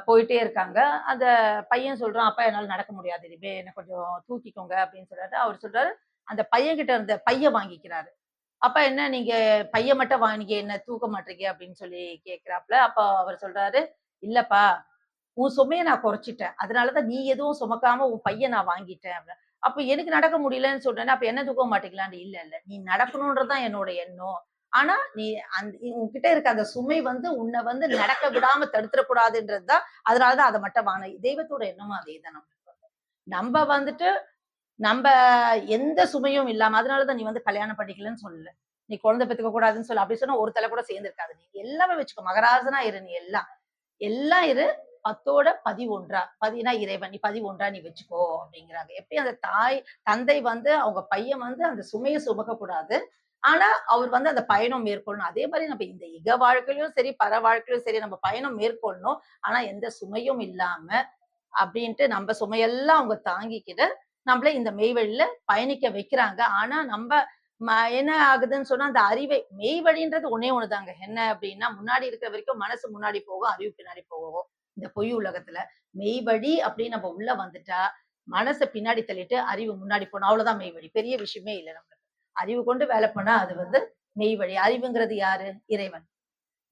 போயிட்டே இருக்காங்க. அந்த பையன் சொல்றான், "அப்பா என்னால நடக்க முடியாது இனிமே. என்ன கொஞ்சம் தூக்கிக்கோங்க" அப்படின்னு சொல்றாரு. அவர் சொல்றாரு, அந்த பையன்கிட்ட இருந்த பைய வாங்கிக்கிறாரு. "அப்பா என்ன நீங்க பைய மட்டும் வாங்கிக்க என்ன தூக்க மாட்றீங்க?" அப்படின்னு சொல்லி கேட்கிறாப்புல. அப்ப அவர் சொல்றாரு, "இல்லப்பா, உன் சுமைய நான் குறைச்சுட்டேன். அதனால தான் நீ எதுவும் சுமக்காம உன் பைய நான் வாங்கிட்டேன்" அப்படின்னு. "அப்ப எனக்கு நடக்க முடியலன்னு சொல்றேனே, அப்ப என்ன தூக்க மாட்டீங்களான்னு?" "இல்ல, இல்ல. நீ நடக்கணும்ன்றது தான் என்னோட எண்ணம். ஆனா நீ உன்கிட்ட இருக்க அந்த சுமை வந்து உன்னை வந்து நடக்க விடாம தடுத்துடக் கூடாதுன்றது தான். அதனாலதான் அதை மட்டும் வாங்க." தெய்வத்தோட எண்ணமும் அதேதான் நம்மளுக்கு. நம்ம வந்துட்டு நம்ம எந்த சுமையும் இல்லாம அதனாலதான் நீ வந்து கல்யாணம் பண்ணிக்கலன்னு சொல்லல. நீ குழந்தை பெத்துக்க கூடாதுன்னு சொல்லு. அப்படி சொன்னா ஒரு தலை கூட சேர்ந்து இருக்காது. நீ எல்லாமே வச்சுக்கோ. மகராசனா இரு நீ எல்லாம். எல்லாம் இரு. 10ஓட 11 பதினா இறைவன், நீ 11 நீ வச்சுக்கோ அப்படிங்கிறாங்க. எப்படி அந்த தந்தை வந்து அவங்க பையன் வந்து அந்த சுமையை சுமக்க கூடாது. ஆனா அவர் வந்து அந்த பயணம் மேற்கொள்ளணும். அதே மாதிரி நம்ம இந்த இக வாழ்க்கையிலும் சரி, பர வாழ்க்கையிலும் சரி நம்ம பயணம் மேற்கொள்ளணும். ஆனா எந்த சுமையும் இல்லாம அப்படின்ட்டு நம்ம சுமையெல்லாம் அவங்க தாங்கிக்கிட்டு நம்மள இந்த மெய்வழியில பயணிக்க வைக்கிறாங்க. ஆனா நம்ம என்ன ஆகுதுன்னு சொன்னா அந்த அறிவை மெய்வழின்றது ஒன்னே ஒண்ணுதாங்க. என்ன அப்படின்னா முன்னாடி இருக்கிற வரைக்கும் மனசு முன்னாடி போகும், அறிவு பின்னாடி போகும். இந்த பொய் உலகத்துல மெய்வழி அப்படின்னு நம்ம உள்ள வந்துட்டா மனசை பின்னாடி தள்ளிட்டு அறிவு முன்னாடி போகணும். அவ்வளவுதான் மெய்வழி. பெரிய விஷயமே இல்லை நம்மளுக்கு. அறிவு கொண்டு வேலை பண்ணா அது வந்து மெய்வழி. அறிவுங்கிறது யாரு? இறைவன்.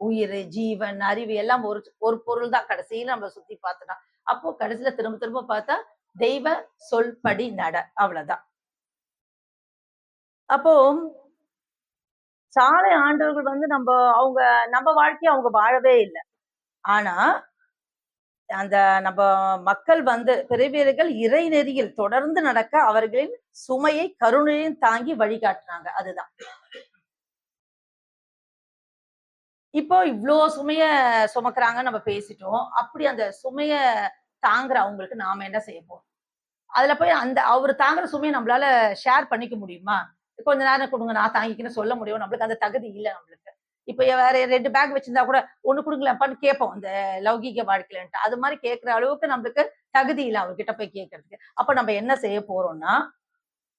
உயிர், ஜீவன், அறிவு எல்லாம் ஒரு ஒரு பொருள் தான். கடைசியில நம்ம சுத்தி பார்த்தோம்னா அப்போ கடைசியில திரும்ப திரும்ப பார்த்தா தெய்வ சொல்படி நட, அவ்வளவுதான். அப்போ சாலை ஆண்டவர்கள் வந்து நம்ம வாழ்க்கைய அவங்க வாழவே இல்லை. ஆனா அந்த நம்ம மக்கள் வந்து பிறவியர்கள் இறை நெறியில் தொடர்ந்து நடக்க அவர்களின் சுமையை கருணையும் தாங்கி வழிகாட்டினாங்க. அதுதான். இப்போ இவ்ளோ சுமைய சுமக்குறாங்கன்னு நம்ம பேசிட்டோம். அப்படி அந்த சுமைய தாங்குற அவங்களுக்கு நாம என்ன செய்ய போறோம்? அதுல போய் அவரு தாங்குற சுமைய நம்மளால ஷேர் பண்ணிக்க முடியுமா? கொஞ்ச நேரம் குடுங்க நான் தாங்கிக்கிறேன்னு சொல்ல முடியும். நம்மளுக்கு அந்த தகுதி இல்ல நம்மளுக்கு. இப்ப வேற 2 பேக் வச்சிருந்தா கூட 1 குடுங்களேன்ப்பான்னு கேட்போம். இந்த லௌகீக வாழ்க்கையிலன்ட்டு. அது மாரி கேட்கிற அளவுக்கு நம்மளுக்கு தகுதி இல்ல அவர்கிட்ட போய் கேட்கறதுக்கு. அப்ப நம்ம என்ன செய்ய போறோம்னா,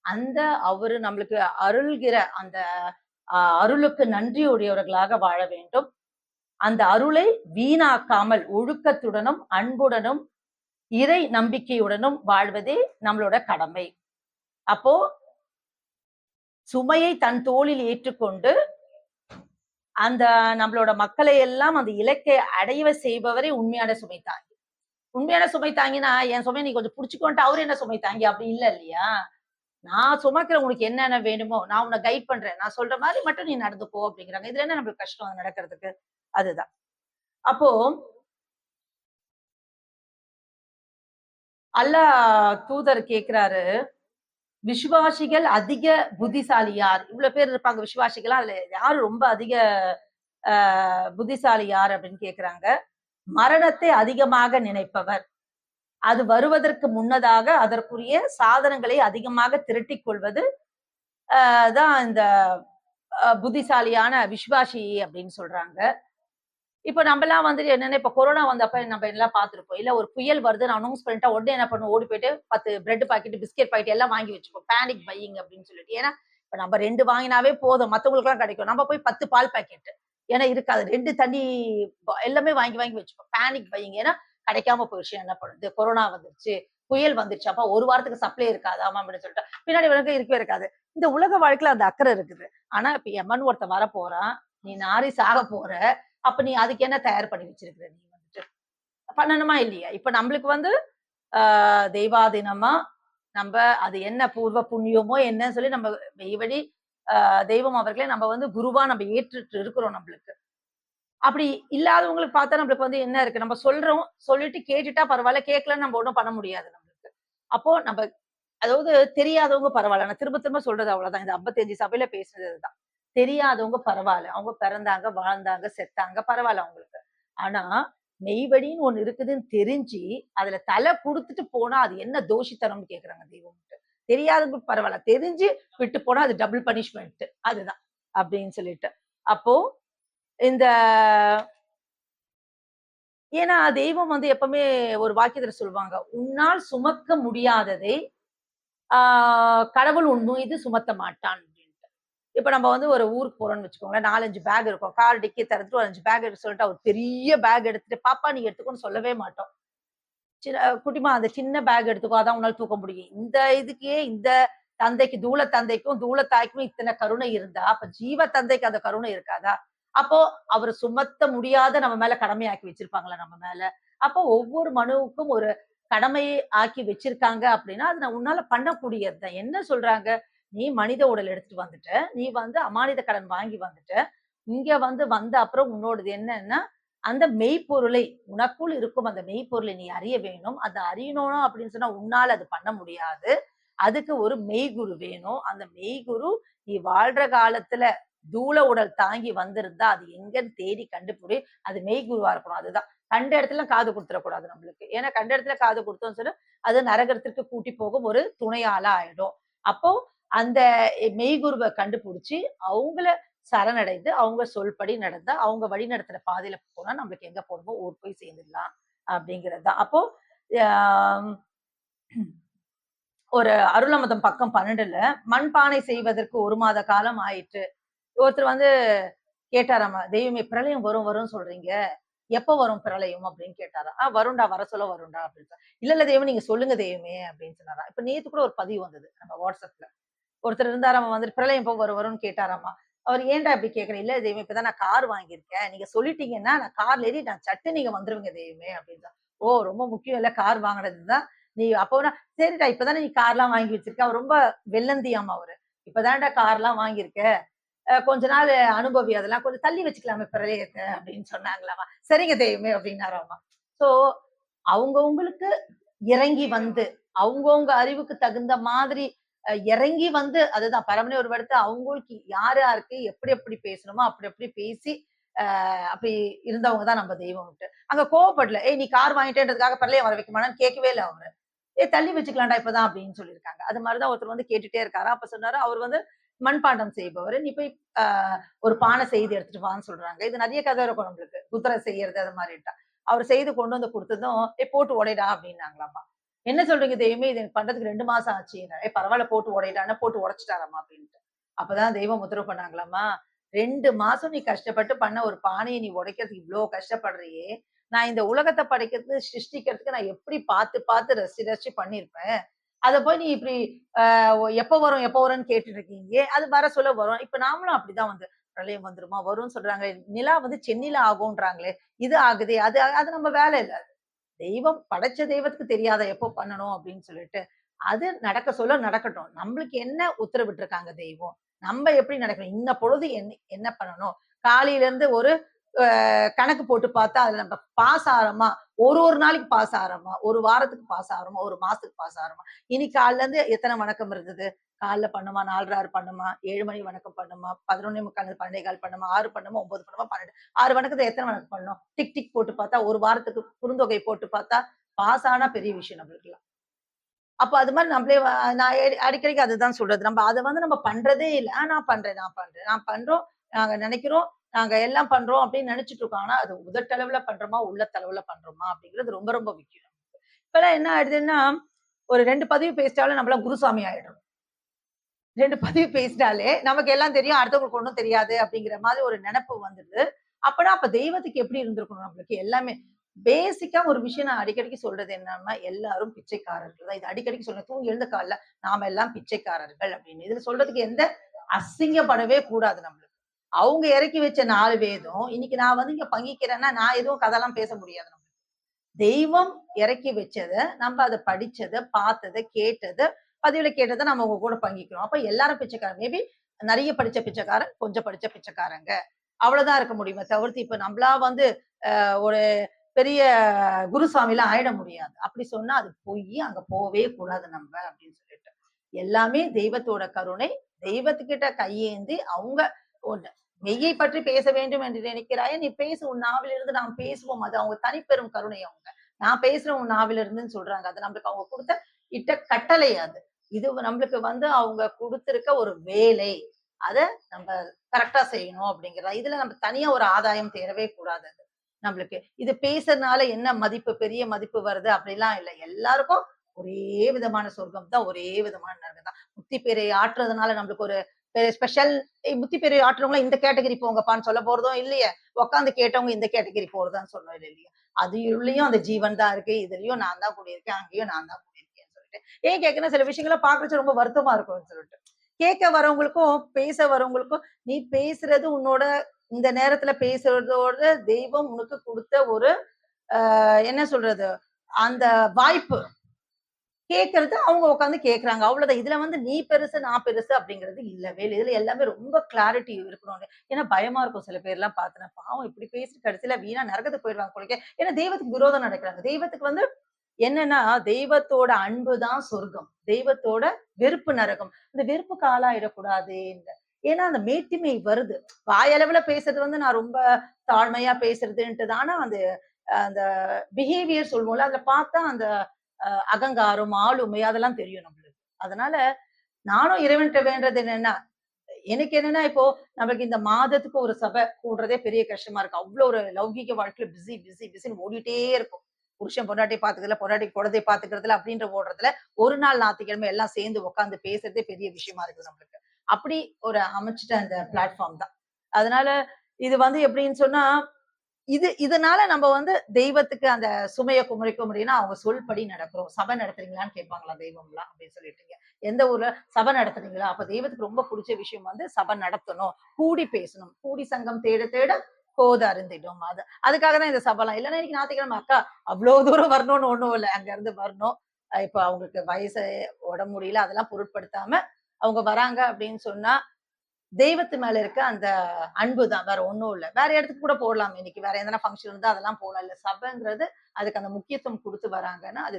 அந்த அவரு நம்மளுக்கு அருள்கிற அந்த அருளுக்கு நன்றியுடையவர்களாக வாழ வேண்டும். அந்த அருளை வீணாக்காமல் ஒழுக்கத்துடனும், அன்புடனும், இறை நம்பிக்கையுடனும் வாழ்வதே நம்மளோட கடமை. அப்போ சுமையை தன் தோளில் ஏற்றுக்கொண்டு அந்த நம்மளோட மக்களை எல்லாம் அந்த இலக்கை அடைய செய்பவரே உண்மையான சுமை தாங்கி. உண்மையான சுமை தாங்கினா என் சுமையை நீ கொஞ்சம் புடிச்சுக்கோன்ட்டு அவரு என்ன சுமை தாங்கி அப்படி இல்ல இல்லையா? நான் சுமக்கிற உனக்கு என்னென்ன வேணுமோ நான் உன்னை கைட் பண்றேன். நான் சொல்ற மாதிரி மட்டும் நீ நடந்துக்கோ அப்படிங்கிறாங்க. இதுல என்ன நம்மளுக்கு கஷ்டம் நடக்கிறதுக்கு? அதுதான். அப்போ அல்லாஹ் தூதர் கேட்கிறாரு, விசுவாசிகள் அதிக புத்திசாலி யார்? இவ்வளவு பேர் இருப்பாங்க விசுவாசிகளா, அதுல யாரு ரொம்ப அதிக புத்திசாலி யார் அப்படின்னு கேக்குறாங்க. மரணத்தை அதிகமாக நினைப்பவர். அது வருவதற்கு முன்னதாக அதற்குரிய சாதனங்களை அதிகமாக திரட்டிக் கொள்வது தான் இந்த புத்திசாலியான விசுவாசி அப்படின்னு சொல்றாங்க. இப்ப நம்மலாம் வந்து என்னன்னா, இப்ப கொரோனா வந்தப்ப நம்ம எல்லாம் பார்த்திருப்போம். இல்ல ஒரு புயல் வருதுன்னு அனௌன்ஸ் பண்ணிட்டா உடனே என்ன பண்ணுவோம்? ஓடி போயிட்டு 10 பிரெட் பாக்கெட், பிஸ்கட் பாக்கெட் எல்லாம் வாங்கி வச்சுப்போம். பேனிக் பையிங் அப்படின்னு சொல்லிட்டு. ஏன்னா, இப்ப நம்ம 2 வாங்கினாவே போதும். மத்தவங்களுக்குலாம் கிடைக்கும். நம்ம போய் 10 பால் பாக்கெட். ஏன்னா இருக்காது. 2 தண்ணி எல்லாமே வாங்கி வாங்கி வச்சுப்போம். Panic buying. ஏன்னா கிடைக்காம போயிடுச்சு என்ன பண்ணுது? கொரோனா வந்துருச்சு. புயல் வந்துருச்சு. அப்ப 1 வாரத்துக்கு சப்ளை இருக்காதாமா அப்படின்னு சொல்லிட்டு. பின்னாடி வரைக்கும் இருக்கவே இருக்காது. இந்த உலக வாழ்க்கையில அந்த அக்கறை இருக்குது. ஆனா இப்ப எமன் ஒருத்தன் வரப்போறான். நீ நாறி சாக போற. அப்ப நீ அதுக்கு என்ன தயார் பண்ணி வச்சிருக்கிற நீ வந்துட்டு? பண்ணணுமா இல்லையா? இப்ப நம்மளுக்கு வந்து தெய்வாதீனமா நம்ப அது என்ன பூர்வ புண்ணியமோ என்னன்னு சொல்லி நம்ம மெய்வழி தெய்வம் அவர்களே நம்ம வந்து குருவா நம்ம ஏற்றுட்டு இருக்கிறோம் நம்மளுக்கு. அப்படி இல்லாதவங்களுக்கு பார்த்தா நம்மளுக்கு வந்து என்ன இருக்கு? நம்ம சொல்றோம். சொல்லிட்டு கேட்டுட்டா பரவால்ல. கேட்கலன்னு நம்ம ஒண்ணும் பண்ண முடியாது நம்மளுக்கு. அப்போ நம்ப அதாவது தெரியாதவங்க பரவால்ல. நான் திரும்ப திரும்ப சொல்றது அவ்வளவுதான். இந்த 55 சபையில பேசுனது இதுதான். தெரியாதவங்க பரவால்ல. அவங்க பிறந்தாங்க, வாழ்ந்தாங்க, செத்தாங்க பரவால்ல அவங்களுக்கு. ஆனா, மெய்வழின்னு ஒண்ணு இருக்குதுன்னு தெரிஞ்சு, அதுல தல குடுத்துட்டு போனா அது என்ன தோஷித்தனம்னு கேட்கிறாங்க தெய்வம்ட்ட. தெரியாதவங்களுக்கு பரவால்ல. தெரிஞ்சு விட்டு போனா அது டபுள் பனிஷ்மென்ட். அதுதான். அப்படின்னு சொல்லிட்டு. அப்போ இந்த ஏன்னா தெய்வம் வந்து எப்பவுமே ஒரு வாக்கியத்துல சொல்லுவாங்க. உன்னால் சுமக்க முடியாததை கடவுள் உன் மீது சுமத்த மாட்டான் அப்படின்ட்டு. இப்ப நம்ம வந்து ஒரு ஊருக்கு போறோம்னு வச்சுக்கோங்களேன். 4, 5 பேக் இருக்கும். கார் டிக்கி திறந்துட்டு ஒரு 5 பேக் எடுக்க சொல்லிட்டு அவர் பெரிய பேக் எடுத்துட்டு, பாப்பா நீ எடுத்துக்கோன்னு சொல்லவே மாட்டோம். குட்டிமா அந்த சின்ன பேக் எடுத்துக்கோ. அதான் உன்னால தூக்க முடியும். இந்த இதுக்கே இந்த தந்தைக்கு தூல தந்தைக்கும், தூல தாய்க்கும் இத்தனை கருணை இருந்தா, அப்ப ஜீவ தந்தைக்கு அந்த கருணை இருக்காதா? அப்போ அவரு சுமத்த முடியாத நம்ம மேல கடமையாக்கி வச்சிருப்பாங்களா நம்ம மேல? அப்போ ஒவ்வொரு மனுவுக்கும் ஒரு கடமையை ஆக்கி வச்சிருக்காங்க அப்படின்னா, அது நான் உன்னால பண்ணக்கூடியது தான். என்ன சொல்றாங்க? நீ மனித உடல் எடுத்துட்டு வந்துட்ட. நீ வந்து அமானித கடன் வாங்கி வந்துட்ட. இங்க வந்து வந்த அப்புறம் உன்னோடது என்னன்னா, அந்த மெய்ப்பொருளை உனக்குள் இருக்கும் அந்த மெய்ப்பொருளை நீ அறிய வேணும். அத அறியணும் அப்படின்னு சொன்னா உன்னால அது பண்ண முடியாது. அதுக்கு ஒரு மெய்குரு வேணும். அந்த மெய்குரு நீ வாழ்ற காலத்துல தூள உடல் தாங்கி வந்திருந்தா அது எங்கன்னு தேடி கண்டுபிடி, அது மெய்குருவா இருக்கணும். அதுதான். கண்ட இடத்துல காது குடுத்துறக்கூடாது நம்மளுக்கு. ஏன்னா கண்ட இடத்துல காது குடுத்தோம்னு சொன்னா, அது நரகத்திற்கு கூட்டி போகும் ஒரு துணையாளா ஆயிடும். அப்போ அந்த மெய்குருவ கண்டுபிடிச்சு, அவங்கள சரணடைந்து, அவங்க சொல்படி நடந்தா, அவங்க வழி நடத்துற பாதையில போனா, நம்மளுக்கு எங்க போணுமோ ஊர் போய் சேர்ந்துடலாம். அப்படிங்கிறது தான். அப்போ ஆ ஒரு அருளமதம் பக்கம் 12ல மண்பானை செய்வதற்கு 1 மாத காலம் ஆயிற்று. ஒருத்தர் வந்து கேட்டாராமா, தெய்வமே பிரளயம் வரும் வரும்னு சொல்றீங்க. எப்ப வரும் பிரளயம் அப்படின்னு கேட்டாராம். வரும்டா வர சொல்ல வரும்டா அப்படின்னு. இல்ல இல்ல தெய்வம் நீங்க சொல்லுங்க தெய்வமே அப்படின்னு சொன்னாராம். இப்ப நேத்து கூட ஒரு பதிவு வந்தது நம்ம வாட்ஸ்அப்ல. ஒருத்தர் இருந்தாராமா வந்துட்டு பிரளயம் எப்போ வரும் வரும்னு கேட்டாராமா. அவர் ஏன்டா இப்படி கேட்கிறேன்? இல்ல தெய்வமே இப்பதான் நான் கார் வாங்கியிருக்கேன். நீங்க சொல்லிட்டீங்கன்னா நான் கார்ல ஏறி நான் சட்டு நீங்க வந்துருவீங்க தெய்வமே அப்படின்னு. ஓ ரொம்ப முக்கியம் இல்ல கார் வாங்கினது தான். நீ அப்போ சரிடா இப்பதானே நீ கார்லாம் வாங்கி வச்சிருக்க. அவர் ரொம்ப வெள்ளந்தியாமா அவரு. இப்பதான்டா கார்லாம் வாங்கியிருக்க. கொஞ்ச நாள் அனுபவி அதெல்லாம் கொஞ்சம் தள்ளி வச்சுக்கலாமே பிரளயத்த அப்படின்னு சொன்னாங்களாமா. சரிங்க தெய்வமே அப்படின்னாராமா. சோ அவங்கவங்களுக்கு இறங்கி வந்து, அவங்கவங்க அறிவுக்கு தகுந்த மாதிரி இறங்கி வந்து அதுதான் பரமனே ஒரு இடத்துல அவங்களுக்கு யார் யாருக்கு எப்படி எப்படி பேசணுமோ அப்படி அப்படி பேசி அப்படி இருந்தவங்க தான் நம்ம தெய்வம்ட்டு. அங்க கோவப்படல. ஏய் நீ கார் வாங்கிட்டேன்றதுக்காக பிரளயம் வர வைக்க மாட்டான்னு கேட்கவே இல்ல அவங்க. தள்ளி வச்சுக்கலாம்டா இப்பதான் அப்படின்னு சொல்லியிருக்காங்க. அது மாதிரிதான் ஒருத்தர் வந்து கேட்டுட்டே இருக்காரு. அப்ப சொன்னாரு அவர் வந்து மண்பாண்டம் செய்பவர். நீ போய் ஒரு பானை செய்து எடுத்துட்டு வான்னு சொல்றாங்க. இது நிறைய கதை இருக்கும் நம்மளுக்கு. குதிரை செய்யறது அது மாதிரிட்டா. அவர் செய்து கொண்டு வந்து கொடுத்ததும், போட்டு உடைடா அப்படின்னாங்களாமா. என்ன சொல்றீங்க தெய்வமே இது எனக்கு பண்றதுக்கு 2 மாசம் ஆச்சு. பரவாயில்ல போட்டு உடைடான்னு போட்டு உடைச்சுட்டாராமா அப்படின்ட்டு. அப்பதான் தெய்வம் உத்தரவு பண்ணாங்களாமா. 2 மாசம் நீ கஷ்டப்பட்டு பண்ண ஒரு பானையை நீ உடைக்கிறதுக்கு இவ்ளோ கஷ்டப்படுறியே! நான் இந்த உலகத்த படைக்கிறது, சிருஷ்டிக்கிறதுக்கு நான் எப்படி பார்த்து, பார்த்து ரசிச்சு, ரசிச்சு பண்ணியிருப்பேன். அத போய் நீ இப்படி எப்ப வரும், எப்ப வரும்ன்னு கேட்டுட்டு இருக்கீங்க. அது வர சொல்ல வரும். இப்ப நாமளும் அப்படிதான் வந்து பிரளயம் வந்துருமா? வரும்ன்னு சொல்றாங்களே. நிலா வந்து செந்நிலா ஆகும்ன்றாங்களே. இது ஆகுதே. அது அது நம்ம வேலை இல்ல. தெய்வம் படைச்ச தெய்வத்துக்கு தெரியாதா எப்போ பண்ணணும் அப்படின்னு சொல்லிட்டு. அது நடக்க சொல்ல நடக்கட்டும். நம்மளுக்கு என்ன உத்தரவிட்டிருக்காங்க தெய்வம்? நம்ம எப்படி நடக்கணும்? இன்ன பொழுது என்ன பண்ணணும்? காலையில இருந்து ஒரு கணக்கு போட்டு பார்த்தா, அதுல நம்ம பாஸ் ஆறோமா? ஒரு ஒரு நாளைக்கு பாஸ் ஆறோமா? 1 வாரத்துக்கு பாஸ் ஆறோமா? 1 மாசத்துக்கு பாஸ் ஆறோமா? இன்னைக்கு காலைல இருந்து எத்தன வணக்கம் இருந்தது? காலைல பண்ணுமா? 4:30 பண்ணுமா? 7 மணி வணக்கம் பண்ணுமா? 11:45 12:15 பண்ணுமா? 6 பண்ணுமா? 9 பண்ணுமா? 12 6 வணக்கத்துல எத்தன வணக்கம் பண்ணணும்? டிக் டிக் போட்டு பார்த்தா, 1 வாரத்துக்கு குறுந்தொகை போட்டு பார்த்தா, பாஸ் ஆனா பெரிய விஷயம் நம்மளுக்கெல்லாம். அப்ப அது மாரி நம்மளே நான் அடிக்கடிக்கு அதுதான் சொல்றது. நம்ம அத வந்து நம்ம பண்றதே இல்ல. நான் பண்றேன், நான் பண்றேன். நான் பண்றோம். நாங்க நெனைக்கிறோம். நாங்க எல்லாம் பண்றோம் அப்படின்னு நெனைச்சுட்டு இருக்கோம். ஆனா அது உதட்டளவுல பண்றோமா, உள்ளத்தளவுல பண்றோமா அப்படிங்கிறது ரொம்ப ரொம்ப முக்கியம். இப்பலாம் என்ன ஆயிடுதுன்னா, ஒரு 2 பதிவு பேசிட்டாலும் நம்மலாம் குருசாமி ஆயிடுறோம். 2 பதிவு பேசிட்டாலே நமக்கு எல்லாம் தெரியும். அடுத்தவங்களுக்கு ஒண்ணும் தெரியாது அப்படிங்கிற மாதிரி ஒரு நெனப்பு வந்துடுது. அப்ப தெய்வத்துக்கு எப்படி இருந்திருக்கணும் நம்மளுக்கு எல்லாமே. பேசிக்கா ஒரு விஷயம் நான் அடிக்கடிக்கு சொல்றது என்னன்னா, எல்லாரும் பிச்சைக்காரர்கள் தான். இது அடிக்கடிக்கு சொல்றேன். தூங்கி எழுந்த காலைல நாம எல்லாம் பிச்சைக்காரர்கள் அப்படின்னு. இதுல சொல்றதுக்கு எந்த அசிங்கப்படவே கூடாது நம்மளுக்கு. அவங்க இறக்கி வச்ச 4 வேதம், இன்னைக்கு நான் வந்து இங்க பங்கிக்கிறேன்னா, நான் எதுவும் கதைலாம் பேச முடியாது நம்மளுக்கு. தெய்வம் இறக்கி வச்சத, நம்ம அத படிச்சத, பார்த்தத, கேட்டத, பதிவுல கேட்டத நம்ம உங்க கூட பங்கிக்கிறோம். அப்ப எல்லாரும் பிச்சைக்காரன். மேபி நெறைய படிச்ச பிச்சைக்காரன், கொஞ்சம் படிச்ச பிச்சைக்காரங்க. அவ்வளவுதான் இருக்க முடியுமே தவிர்த்து, இப்ப நம்மளா வந்து ஒரு பெரிய குருசாமிலாம் ஆயிட முடியாது. அப்படி சொன்னா அது பொய். அங்க போவே கூடாது நம்ம அப்படின்னு சொல்லிட்டு. எல்லாமே தெய்வத்தோட கருணை. தெய்வத்துக்கிட்ட கையேந்தி அவங்க ஒண்ணு மெய்யை பற்றி பேச வேண்டும் என்று நினைக்கிறாய், நீ பேசு உன் நாவிலிருந்து நாம் பேசுவோம். அது அவங்க தனிப்பெரும் கருணை அவங்க. நான் பேசுறேன் உன் நாவிலிருந்துன்னு சொல்றாங்க. அது நம்மளுக்கு அவங்க குடுத்த கட்டளை அது. இது நம்மளுக்கு வந்து அவங்க குடுத்திருக்க ஒரு வேலை. அத நம்ம கரெக்ட்டா செய்யணும் அப்படிங்கிறதா. இதுல நம்ம தனியா ஒரு ஆதாயம் தேடவே கூடாது அது. நம்மளுக்கு. இது பேசுறதுனால என்ன மதிப்பு, பெரிய மதிப்பு வருது அப்படிலாம் இல்ல. எல்லாருக்கும் ஒரே விதமான சொர்க்கம் தான், ஒரே விதமான நரகம் தான். முத்தி பேரை ஆற்றுறதுனால நம்மளுக்கு ஒரு ஸ்பெஷல் முத்தி பேரை ஆற்றுறவங்கள இந்த கேட்டகரி போங்கப்பான்னு சொல்ல போறதும் இல்லையே. உட்கார்ந்து கேட்டவங்க இந்த கேட்டகரி போறதான்னு சொன்னோம் இல்லையா. அதுலயும் அந்த ஜீவன் தான் இருக்கு. இதுலயும் நான் தான் கூடியிருக்கேன். அங்கேயும் நான் தான் கூடியிருக்கேன்னு சொல்லிட்டு. ஏன் கேட்கிறேன்னா சில விஷயங்கள பார்க்கறச்சு ரொம்ப வருத்தமா இருக்கும்னு சொல்லிட்டு. கேட்க வரவங்களுக்கும், பேச வரவங்களுக்கும், நீ பேசுறது உன்னோட இந்த நேரத்துல பேசுறதோட தெய்வம் உனக்கு குடுத்த ஒரு என்ன சொல்றது? அந்த வாய்ப்பு. கேட்கறது அவங்க உட்கார்ந்து கேட்கறாங்க. அவ்வளவுதான். இதுல வந்து நீ பெருசு, நான் பெருசு அப்படிங்கிறது இல்லவே இல்ல. இதுல எல்லாமே ரொம்ப கிளாரிட்டி இருக்கணும். ஏன்னா பயமா இருக்கும் சில பேர்லாம் பார்த்தேன்னா, பாவம் இப்படி பேசிட்டு கடைசியில வீணா நரகத்துக்கு போயிருவாங்க போலருக்கே. ஏன்னா தெய்வத்துக்கு விரோதம் நடக்குறாங்க. தெய்வத்துக்கு வந்து என்னன்னா, தெய்வத்தோட அன்பு தான் சொர்க்கம். தெய்வத்தோட வெறுப்பு நரகம். இந்த வெறுப்புக்கு ஆளாயிடக்கூடாது. ஏன்னா அந்த மேட்டிமை வருது. வாயளவுல பேசுறது வந்து நான் ரொம்ப தாழ்மையா பேசுறதுன்ட்டு தான். ஆனா அந்த அந்த பிஹேவியர் சொல்லுவோம்ல, அதுல பார்த்தா அந்த அகங்காரம், ஆளுமை அதெல்லாம் தெரியும் நம்மளுக்கு. அதனால நானும் இறைவன்ட்ட வேண்டது என்னன்னா, எனக்கு என்னன்னா இப்போ நமக்கு இந்த மாதத்துக்கு ஒரு சபை கூடுறதே பெரிய கஷ்டமா இருக்கு. அவ்ளோ ஒரு லௌகீக வாழ்க்கையில பிஸி, பிஸி, பிஸின்னு ஓடிட்டே இருக்கும். புருஷன் பொண்டாட்டி பாத்துக்கிறதுல, பொண்டாட்டி குழந்தைய பாத்துக்கிறதுல அப்படின்ற ஓடுறதுல, ஒரு நாள் ஞாயிற்றுக்கிழமை எல்லாம் சேர்ந்து உட்கார்ந்து பேசுறதே பெரிய விஷயமா இருக்குது நம்மளுக்கு. அப்படி ஒரு அமைச்சுட்ட அந்த பிளாட்ஃபார்ம் தான். அதனால இது வந்து எப்படின்னு சொன்னா, இதனால நம்ம வந்து தெய்வத்துக்கு அந்த சுமைய குமரிக்க முடியும்னா, அவங்க சொல்படி நடக்கிறோம். சபை நடத்துறீங்களான்னு கேட்பாங்களாம் தெய்வம்லாம் அப்படின்னு சொல்லிட்டுங்க. எந்த ஊர்ல சபை நடத்துறீங்களா? அப்ப தெய்வத்துக்கு ரொம்ப புடிச்ச விஷயம் வந்து சபை நடத்தணும். கூடி பேசணும். கூடி சங்கம் தேட தேட கோத அருந்திடும். அதுக்காக தான் இந்த சபைலாம். இல்லன்னா இன்னைக்கு ஞாயிற்றுக்கிழமை அக்கா அவ்ளோ தூரம் வரணும்னு ஒண்ணும் இல்ல. அங்க இருந்து வரணும். இப்ப அவங்களுக்கு வயசு உடம்பு முடியல அதெல்லாம் பொருட்படுத்தாம அவங்க வராங்க அப்படின்னு சொன்னா, தெய்வத்து மேல இருக்க அந்த அன்பு தான். வேற ஒண்ணும் இல்ல. வேற இடத்துக்கு கூட போடலாம். இன்னைக்கு வேற எதனா ஃபங்ஷன் இருந்தா அதெல்லாம் போலாம். இல்ல சபைங்கிறது அதுக்கு அந்த முக்கியத்துவம் குடுத்து வராங்கன்னா, அது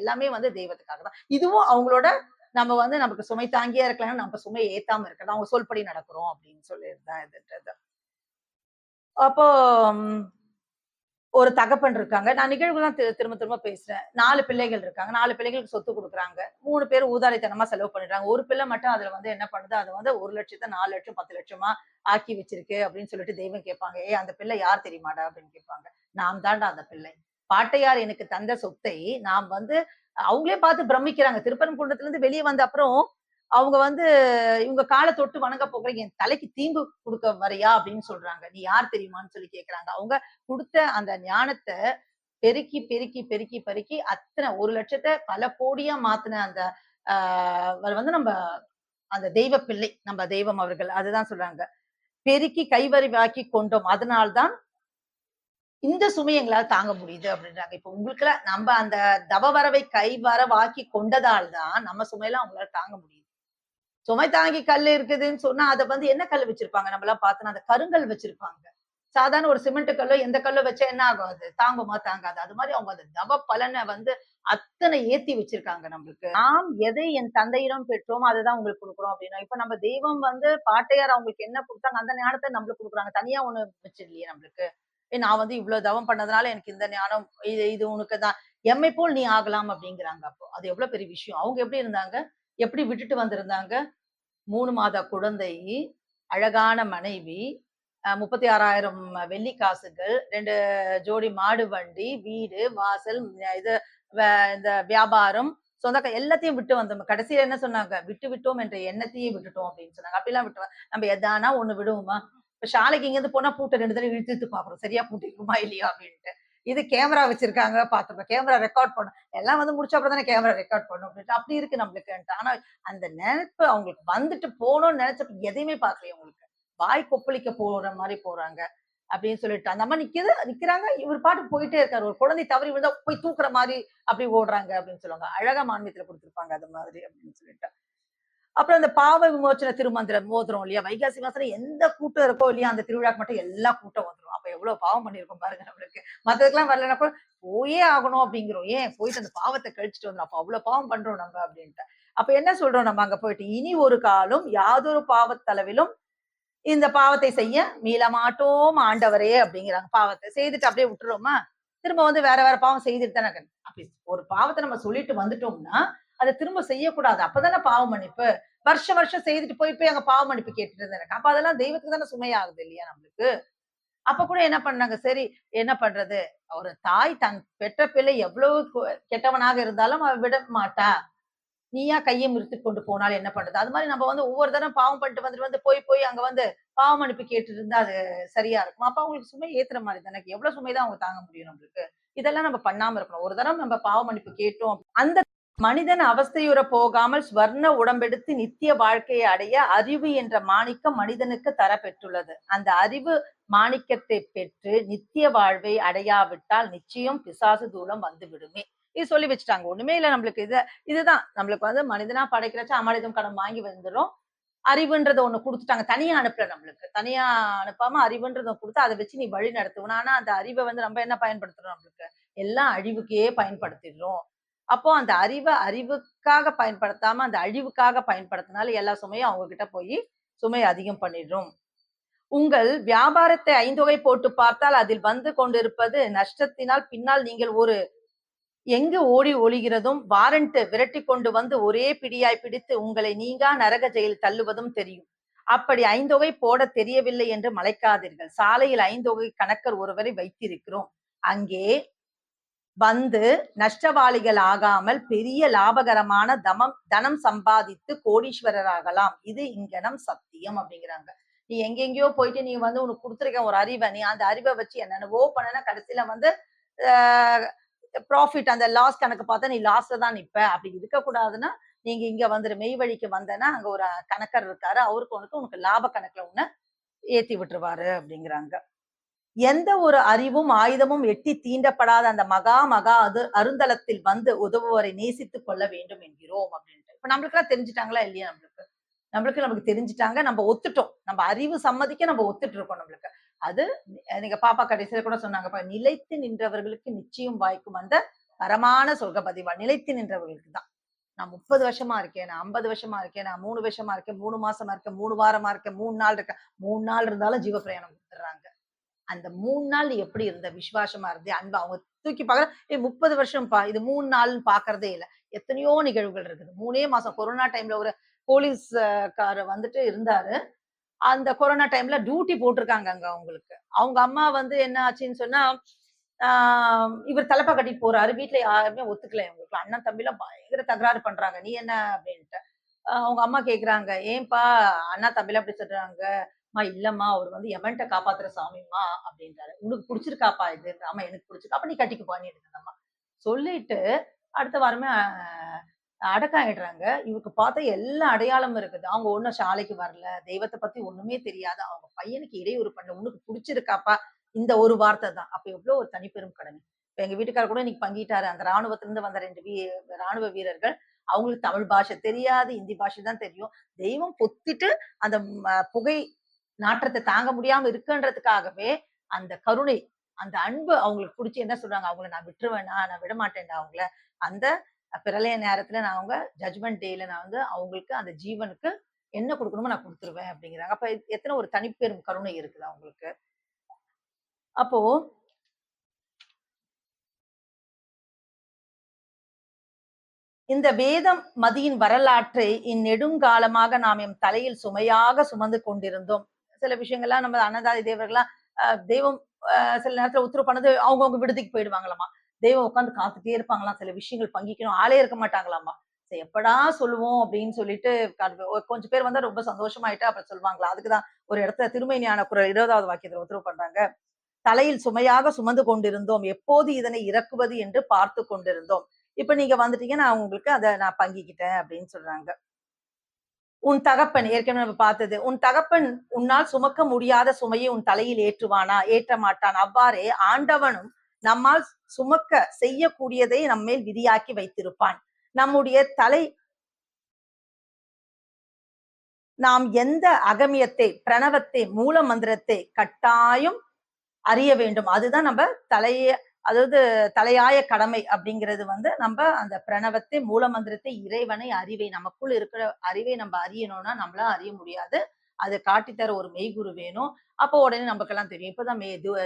எல்லாமே வந்து தெய்வத்துக்காக தான். இதுவும் அவங்களோட நம்ம வந்து நமக்கு சுமை தாங்கியா இருக்கலாம்னா, நம்ம சுமைய ஏத்தாம இருக்கணும். அவங்க சொல்படி நடக்கிறோம் அப்படின்னு சொல்லிட்டு தான் இதுன்றது. அப்போ ம் ஒரு தகப்பன் இருக்காங்க. நான் நிகழ்வு தான் திரும்ப திரும்ப பேசுறேன். 4 பிள்ளைகள் இருக்காங்க. 4 பிள்ளைகளுக்கு சொத்து குடுக்குறாங்க. 3 பேர் ஊதாரித்தனமா செலவு பண்ணிடுறாங்க. ஒரு பிள்ளை மட்டும் அதுல வந்து என்ன பண்ணுது, அத வந்து 1,00,000 4,00,000 10,00,000 ஆக்கி வச்சிருக்கு அப்படின்னு சொல்லிட்டு தெய்வம் கேட்பாங்க. "ஏய் அந்த பிள்ளை யார் தெரியுமாடா?" அப்படின்னு கேட்பாங்க. "நான் தான்டா அந்த பிள்ளை. பாட்டையார் எனக்கு தந்த சொத்தை நாம் வந்து" அவங்களே பார்த்து பிரமிக்கிறாங்க. திருப்பரங்குன்றத்துலருந்து வெளிய வந்த அப்புறம், அவங்க வந்து இவங்க கால தொட்டு வணங்க போகிறேன். "என் தலைக்கு தீம்பு குடுக்க வர்றியா?" அப்படின்னு சொல்றாங்க. "நீ யார் தெரியுமான்னு?" சொல்லி கேட்கறாங்க. அவங்க குடுத்த அந்த ஞானத்த பெருக்கி, பெருக்கி, பெருக்கி, பெருக்கி அத்தன 1,00,000 பல கோடியா மாத்துன அந்த அவர் வந்து நம்ப அந்த தெய்வ பிள்ளை. நம்ம தெய்வம் அவர்கள். அதுதான் சொல்றாங்க. பெருக்கி கைவரிவாக்கி கொண்டோம். அதனால் தான் இந்த சுமைய எங்களால தாங்க முடியுது அப்படின்றாங்க. இப்ப உங்களுக்குலாம் நம்ம அந்த தவ வரவை கைவரவாக்கி கொண்டதால் தான் நம்ம சுமையெல்லாம் அவங்களால தாங்க முடியுது. சுமை தாங்கி கல் இருக்குதுன்னு சொன்னா, அத வந்து என்ன கல் வச்சிருப்பாங்க? நம்மலாம் பார்த்தோன்னா, அந்த கருங்கல் வச்சிருப்பாங்க. சாதாரண ஒரு சிமெண்ட் கல்லோ, எந்த கல்லோ வச்சா என்ன ஆகும் அது? தாங்குமா? தாங்காது. அது மாரி அவங்க அந்த தவ பலன வந்து அத்தனை ஏத்தி வச்சிருக்காங்க நம்மளுக்கு. நாம் எதை என் தந்தையிடம் பெற்றோமோ, அததான் உங்களுக்கு குடுக்குறோம் அப்டின்னா, இப்ப நம்ம தெய்வம் வந்து பாட்டையார் அவங்களுக்கு என்ன குடுத்தாங்க, அந்த ஞானத்த நம்மளுக்கு குடுக்குறாங்க. தனியா ஒண்ணு வச்சிடலையே நம்மளுக்கு. நான் வந்து இவ்ளோ தவம் பண்ணதுனால எனக்கு இந்த ஞானம், இது இது உனக்கு தான். எம்மை போல் நீ ஆகலாம் அப்டிங்கிறாங்க அப்போ. அது எவ்ளோ பெரிய விஷயம். அவங்க எப்டி இருந்தாங்க? எப்படி விட்டுட்டு வந்திருந்தாங்க? 3 மாத குழந்தை, அழகான மனைவி, 36,000 வெள்ளி காசுகள், 2 ஜோடி மாடு வண்டி, வீடு, வாசல், இது இந்த வியாபாரம், எல்லாத்தையும் விட்டு வந்தோம். கடைசியில என்ன சொன்னாங்க? "விட்டு விட்டோம் என்ற எண்ணத்தையே விட்டுட்டோம்" அப்படின்னு சொன்னாங்க. அப்படிலாம் விட்டு நம்ம எதானா ஒண்ணு விடுவோமா? இப்ப ஷாலைக்கு இங்கேருந்து போனா பூட்ட 2 தடவ இழுத்து இழுத்து பார்க்குறோம். சரியா பூட்டியிருக்குமா இல்லையா அப்படின்ட்டு. இது கேமரா வச்சிருக்காங்க பார்த்துப்போம். கேமரா ரெக்கார்ட் பண்ணும். எல்லாம் வந்து முடிச்ச அப்புறம் தானே கேமரா ரெக்கார்ட் பண்ணும் அப்படின்ட்டு. அப்படி இருக்கு நம்மளுக்குன்ட்டு. ஆனா அந்த நெனப்பு அவங்களுக்கு வந்துட்டு போணும்னு நெனச்சப்ப எதையுமே பார்க்கலையே அவங்களுக்கு. வாய் கொப்பளிக்க போற மாரி போறாங்க. அப்படின்னு சொல்லிட்டு அந்த அம்மா நிக்கிறாங்க. இவர் பாட்டுக்கு போயிட்டே இருக்காரு. ஒரு குழந்தை தவறி விழுந்தா போய் தூக்குற மாரி அப்படி ஓடுறாங்க அப்படின்னு சொல்லுவாங்க. அழகா மான்மியத்துல குடுத்திருப்பாங்க அது மாதிரி அப்படின்னு சொல்லிட்டு. அப்புறம் அந்த பாவ விமோசன திருமந்திரம் ஓதுறோம் இல்லையா? வைகாசி மாசத்துல எந்த கூட்டம் இருக்கோ இல்லையா, அந்த திருவிழாக்கு மட்டும் எல்லா கூட்டம் வந்துரும். அப்ப எவ்வளவு பாவம் பண்ணியிருக்கோம் பாருங்க நம்மளுக்கு. மத்ததுக்கெல்லாம் வரலன்னா கூட போயே ஆகணும் அப்படிங்கிறோம். ஏன் போயிட்டு அந்த பாவத்த கழிச்சுட்டு வந்துரும். அப்ப அவ்வளவு பாவம் பண்றோம் நம்ம அப்படின்ட்டு. அப்ப என்ன சொல்றோம் நம்ம அங்க போயிட்டு, இனி ஒரு காலும் யாதொரு பாவத்தளவிலும் இந்த பாவத்தை செய்ய மீள மாட்டோம் ஆண்டவரே அப்படிங்கிறாங்க. பாவத்த செய்துட்டு அப்படியே விட்டுறோமா? திரும்ப வந்து வேற வேற பாவம் செய்துட்டு தானே அப்படி ஒரு பாவத்த நம்ம சொல்லிட்டு வந்துட்டோம்னா, அத திரும்ப செய்யக்கூடாது. அப்பதானே பாவ மன்னிப்பு. வருஷம் வருஷம் செய்துட்டு போய் போய் அங்க பாவ மன்னிப்பு கேட்டுட்டு இருந்தேன். அப்ப அதெல்லாம் தெய்வத்துக்கு தானே சுமையாகுது இல்லையா நம்மளுக்கு? அப்ப கூட என்ன பண்ணாங்க, சரி என்ன பண்றது? ஒரு தாய் தன் பெற்ற பிள்ளை எவ்வளவு கெட்டவனாக இருந்தாலும் அவ விட மாட்டா. நீயா கைய முறித்துக் கொண்டு போனால் என்ன பண்றது? அது மாரி நம்ம வந்து ஒவ்வொரு தடவ பாவம் பண்ணிட்டு வந்துட்டு வந்து போய் போய் அங்க வந்து பாவ மன்னிப்பு கேட்டுட்டு இருந்தா அது சரியா இருக்குமா? அப்ப அவங்களுக்கு சுமை ஏத்துற மாரி தானே. எவ்வளவு சுமை தான் அவங்க தாங்க முடியும் நம்மளுக்கு? இதெல்லாம் நம்ம பண்ணாம இருக்கணும். ஒரு தடவ நம்ம பாவ மன்னிப்பு கேட்டோம். அந்த மனிதன் அவஸ்தையுற போகாமல் ஸ்வர்ண உடம்பெடுத்து நித்திய வாழ்க்கையை அடைய அறிவு என்ற மாணிக்கம் மனிதனுக்கு தரப்பெற்றுள்ளது. அந்த அறிவு மாணிக்கத்தை பெற்று நித்திய வாழ்வை அடையாவிட்டால் நிச்சயம் பிசாசு தூலம் வந்து விடுமே. இது சொல்லி வச்சுட்டாங்க. ஒண்ணுமே இல்ல நம்மளுக்கு இதுதான். நம்மளுக்கு வந்து மனிதனா படைக்கிறச்ச அமானிதம் கடன் வாங்கி வந்துரும். அறிவுன்றத ஒண்ணு குடுத்துட்டாங்க. தனியா அனுப்பல நம்மளுக்கு. தனியா அனுப்பாம அறிவுன்றத குடுத்து அத வச்சு நீ வழி நடத்துவன்னு. ஆனா அந்த அறிவ வந்து நம்ம என்ன பயன்படுத்துறோம் நம்மளுக்கு? எல்லாம் அழிவுக்கே பயன்படுத்திடுறோம். அப்போ அந்த அறிவுக்காக பயன்படுத்தாம, அந்த அழிவுக்காக பயன்படுத்தினால எல்லா சுமையும் அவங்க கிட்ட போயி சுமை அதிகம் பண்ணிடும். உங்கள் வியாபாரத்தை 5 தொகை போட்டு பார்த்தால் அதில் வந்து கொண்டிருப்பது நஷ்டத்தினால் பின்னால் நீங்கள் ஒரு எங்கு ஓடி ஒளிகிறதும் வாரண்ட் விரட்டி கொண்டு வந்து ஒரே பிடியாய் பிடித்து உங்களை நீங்கா நரக ஜெயில் தள்ளுவதும் தெரியும். அப்படி 5 தொகை போட தெரியவில்லை என்று மலைக்காதீர்கள். சாலையில் 5 தொகை கணக்கர் ஒருவரை வைத்திருக்கிறோம். அங்கே வந்து நஷ்டவாளிகள் ஆகாமல் பெரிய லாபகரமான தனம் சம்பாதித்து கோடீஸ்வரராகலாம். இது இங்கனம் சத்தியம் அப்படிங்கிறாங்க. நீ எங்கெங்கயோ போயிட்டு நீ வந்து உனக்கு கொடுத்துருக்க ஒரு அறிவை, நீ அந்த அறிவை வச்சு என்னென்னவோ பண்ணனா கடைசியில வந்து ப்ராஃபிட் அந்த லாஸ் கணக்கு பார்த்தா நீ லாஸ்ல தான் நிப்ப. அப்படி இருக்கக்கூடாதுன்னா நீங்க இங்க வந்துரு. மெய் வழிக்கு வந்தனா அங்க ஒரு கணக்கர் இருக்காரு, அவருக்கு உனக்கு லாப கணக்குல உன்னை ஏத்தி விட்டுருவாரு அப்படிங்கிறாங்க. எந்த ஒரு அறிவும் ஆயுதமும் எட்டி தீண்டப்படாத அந்த மகா அருந்தலத்தில் வந்து உதவுவரை நேசித்துக் கொள்ள வேண்டும் என்கிறோம் அப்படின்ட்டு. இப்ப நம்மளுக்கு எல்லாம் தெரிஞ்சுட்டாங்களா இல்லையா? நமக்கு தெரிஞ்சுட்டாங்க, நம்ம ஒத்துட்டோம். நம்ம அறிவு சம்மதிக்க நம்ம ஒத்துட்டு இருக்கோம். நம்மளுக்கு அது நீங்க பாப்பா கடைசியில கூட சொன்னாங்க, நிலைத்து நின்றவர்களுக்கு நிச்சயம் வாய்க்கும் அந்த தரமான சொர்க்கபதிவா. நிலைத்து நின்றவர்களுக்கு தான். நான் 30 வருஷமா இருக்கேன், நான் 50 வருஷமா இருக்கேன், நான் 3 வருஷமா இருக்கேன், 3 மாசமா இருக்கேன், 3 வாரமா இருக்கேன், 3 நாள் இருக்கேன். 3 நாள் இருந்தாலும் ஜீவ பிரயாணம் கொடுத்துடுறாங்க. அந்த 3 நாள் நீ எப்படி இருந்த? விசுவாசமா இருந்தே, அன்பு அவங்க தூக்கி பாக்குற 30 வருஷம்ப்பா, இது 3 நாள்னு பாக்குறதே இல்லை. எத்தனையோ நிகழ்வுகள் இருக்குது. 3 மாசம் கொரோனா டைம்ல ஒரு போலீஸ்கார வந்துட்டு இருந்தாரு. அந்த கொரோனா டைம்ல டியூட்டி போட்டிருக்காங்க அங்க அவங்களுக்கு. அவங்க அம்மா வந்து என்ன ஆச்சுன்னு சொன்னா, இவர் தலைப்பா கட்டிட்டு போறாரு. வீட்டுல யாருமே ஒத்துக்கல இவங்களுக்கு. அண்ணன் தம்பி எல்லாம் பயங்கர தகராறு பண்றாங்க. நீ என்ன அப்படின்ட்டு. அவங்க அம்மா கேக்குறாங்க, ஏன்பா அண்ணா தம்பிலாம் அப்படி சொல்றாங்க? இல்லம்மா அவர் வந்து எவன்ட்ட காப்பாத்துற சாமிம்மா அப்படின்றாரு. உனக்கு பிடிச்சிருக்காப்பா இது? ஆமா எனக்கு பிடிச்சிருக்கு. அப்ப நீ கட்டிக்குப்பான்னு அந்த அம்மா சொல்லிட்டு அடுத்த வாரமே அடக்கம் ஆயிடுறாங்க. இவருக்கு பார்த்தா எல்லா அடையாளமும் இருக்குது. அவங்க ஒண்ணும் சாலைக்கு வரல, தெய்வத்தை பத்தி ஒண்ணுமே தெரியாது. அவங்க பையனுக்கு இடையூறு பண்ண, உனக்கு பிடிச்சிருக்காப்பா, இந்த ஒரு வார்த்தை தான். அப்ப எவ்வளவு ஒரு தனிப்பெரும் கடமை. இப்ப எங்க வீட்டுக்காரர் கூட இன்னைக்கு பங்கிட்டாரு. அந்த ராணுவத்திலிருந்து வந்த 2 ராணுவ வீரர்கள். அவங்களுக்கு தமிழ் பாஷை தெரியாது, இந்தி பாஷை தான் தெரியும். தெய்வம் பொத்திட்டு அந்த புகை நாற்றத்தை தாங்க முடியாம இருக்குன்றதுக்காகவே அந்த கருணை, அந்த அன்பு அவங்களுக்கு பிடிச்சி என்ன சொல்றாங்க, அவங்கள நான் விட்டுருவேனா, நான் விட மாட்டேன்டா அவங்கள. அந்த பிரளய நேரத்துல நான் அவங்க ஜட்ஜ்மெண்ட் டேல நான் வந்து அவங்களுக்கு அந்த ஜீவனுக்கு என்ன கொடுக்கணுமோ நான் கொடுத்துருவேன் அப்படிங்கிறாங்க. அப்ப எத்தனை ஒரு தனிப்பெரும் கருணை இருக்குது அவங்களுக்கு. அப்போ இந்த வேதம் மதியின் வரலாற்றை இந்நெடுங்காலமாக நாம் எம் தலையில் சுமையாக சுமந்து கொண்டிருந்தோம். சில விஷயங்கள்லாம் நம்ம அன்னதாதி தேவர்கள்லாம் தெய்வம் சில நேரத்துல உத்தரவு பண்ணது அவங்கவுங்க விடுதிக்கு போயிடுவாங்களாமா. தெய்வம் உட்காந்து காத்துட்டே இருப்பாங்களாம். சில விஷயங்கள் பங்கிக்கணும் ஆளே இருக்க மாட்டாங்களாமா. எப்படா சொல்லுவோம் அப்படின்னு சொல்லிட்டு கொஞ்சம் பேர் வந்தா ரொம்ப சந்தோஷமாயிட்டா அப்புறம் சொல்லுவாங்களா. அதுக்குதான் ஒரு இடத்துல திருமை ஞான குரல் 20வது வாக்கியத்துல உத்தரவு பண்றாங்க. தலையில் சுமையாக சுமந்து கொண்டிருந்தோம், எப்போது இதனை இறக்குவது என்று பார்த்து கொண்டிருந்தோம். இப்ப நீங்க வந்துட்டீங்க, நான் உங்களுக்கு அதை நான் பங்கிக்கிட்டேன் அப்படின்னு சொல்றாங்க. உன் தகப்பன் ஏற்கனவே நம்ம பார்த்தது, உன் தகப்பன் உன்னால் சுமக்க முடியாத சுமையை உன் தலையில் ஏற்றுவானா? ஏற்ற மாட்டான். அவ்வாறே ஆண்டவனும் நம்மால் சுமக்க செய்யக்கூடியதை நம்மேல் விதியாக்கி வைத்திருப்பான். நம்முடைய தலை நாம் எந்த அகமியத்தை, பிரணவத்தை, மூல மந்திரத்தை கட்டாயம் அறிய வேண்டும். அதுதான் நம்ம அதாவது தலையாய கடமை அப்படிங்கிறது வந்து நம்ம அந்த பிரணவத்தை, மூல மந்திரத்தை, இறைவனை, அறிவை, நமக்குள் இருக்கிற அறிவை நம்ம அறியணும்னா நம்மளால அறிய முடியாது. அதை காட்டித்தர ஒரு மெய்குரு வேணும். அப்போ உடனே நமக்கெல்லாம் தெரியும். இப்பதான்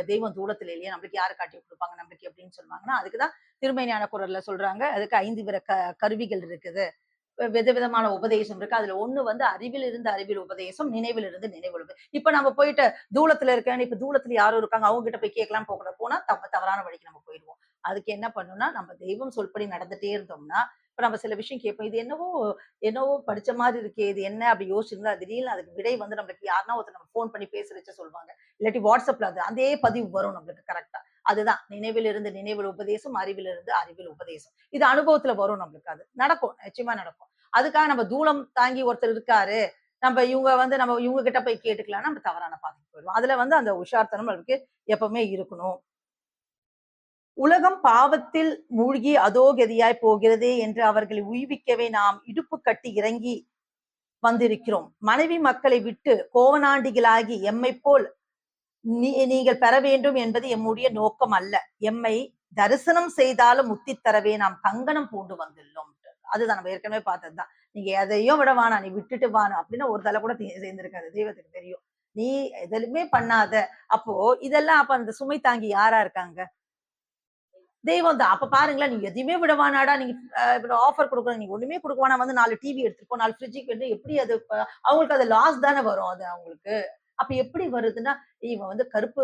தெய்வம் தூரத்துல இல்லையா, நம்மளுக்கு யாரு காட்டி கொடுப்பாங்க நம்மளுக்கு அப்படின்னு சொல்லுவாங்கன்னா, அதுக்குதான் திருமை ஞான குரல்ல சொல்றாங்க. அதுக்கு 5 வித கருவிகள் இருக்குது. விதவிதமான உபதேசம் இருக்கு. அதுல ஒண்ணு வந்து அறிவில் இருந்து அறிவில் உபதேசம், நினைவில் இருந்து நினைவில் உபதேசம். இப்ப நம்ம போயிட்டு தூளத்துல இருக்கேன், இப்ப தூளத்துல யாரும் இருக்காங்க, அவங்க கிட்ட போய் கேட்கலாம் போகக்கூடாது. போனா தவறான வழிக்கு நம்ம போயிடுவோம். அதுக்கு என்ன பண்ணணும்னா, நம்ம தெய்வம் சொல்படி நடந்துட்டே இருந்தோம்னா, இப்ப நம்ம சில விஷயம் கேட்போம். இது என்னவோ படிச்ச மாதிரி இருக்கே, இது என்ன அப்படி யோசிச்சிருந்தா திடீர்னு அதுக்கு விடை வந்து நம்மளுக்கு யாருன்னா ஒருத்தர் நம்ம போன் பண்ணி பேச வச்சு சொல்லுவாங்க. இல்லாட்டி வாட்ஸ்அப்ல அதே பதிவு வரும் நம்மளுக்கு கரெக்டா. அதுதான் நினைவில் இருந்து நினைவில் உபதேசம், அறிவில் இருந்து அறிவில் உபதேசம். இது அனுபவத்துல வரும் நம்மளுக்கு. அது நடக்கும், நிச்சயமா நடக்கும். அதுக்காக நம்ம தூளம் தாங்கி ஒருத்தர் இருக்காரு, நம்ம இவங்க கிட்ட போய் கேட்டுக்கலாம், நம்ம தவறான பாதைக்கு போயிடுவோம். அதுல வந்து அந்த உஷார்த்தனம் நம்மளுக்கு எப்பவுமே இருக்கணும். உலகம் பாவத்தில் மூழ்கி அதோகதியாய் போகிறதே என்று அவர்களை உய்விக்கவே நாம் இடுப்பு கட்டி இறங்கி வந்திருக்கிறோம். மனைவி மக்களை விட்டு கோவனாண்டிகளாகி எம்மை போல் நீங்கள் பெற வேண்டும் என்பது எம்முடைய நோக்கம் அல்ல. எம்மை தரிசனம் செய்தாலும் முத்தி தரவே நாம் கங்கணம் பூண்டு வந்துள்ளோம். அதுதான் நம்ம ஏற்கனவே பார்த்ததுதான். நீங்க எதையும் விட வேணாம், நீ விட்டுட்டு வான்னு அப்படின்னா ஒரு தலை கூட சேர்ந்திருக்காது. தெய்வத்துக்கு தெரியும். நீ எதுலுமே பண்ணாத. அப்போ இதெல்லாம் அப்ப அந்த சுமை தாங்கி யாரா இருக்காங்க? தெய்வம் தான். அப்ப பாருங்களேன், நீ எதையுமே விட வேணாடா, நீங்க இப்ப ஆஃபர் குடுக்குறேன், நீ ஒண்ணுமே குடுக்க வேணாம், வந்து 4 டிவி எடுத்துட்டு போ, 4 ஃப்ரிட்ஜுக்கு வந்து எப்படி அது அவங்களுக்கு அது லாஸ் தானே வரும் அது அவங்களுக்கு. அப்ப எப்படி வருதுன்னா, இவன் வந்து கருப்பு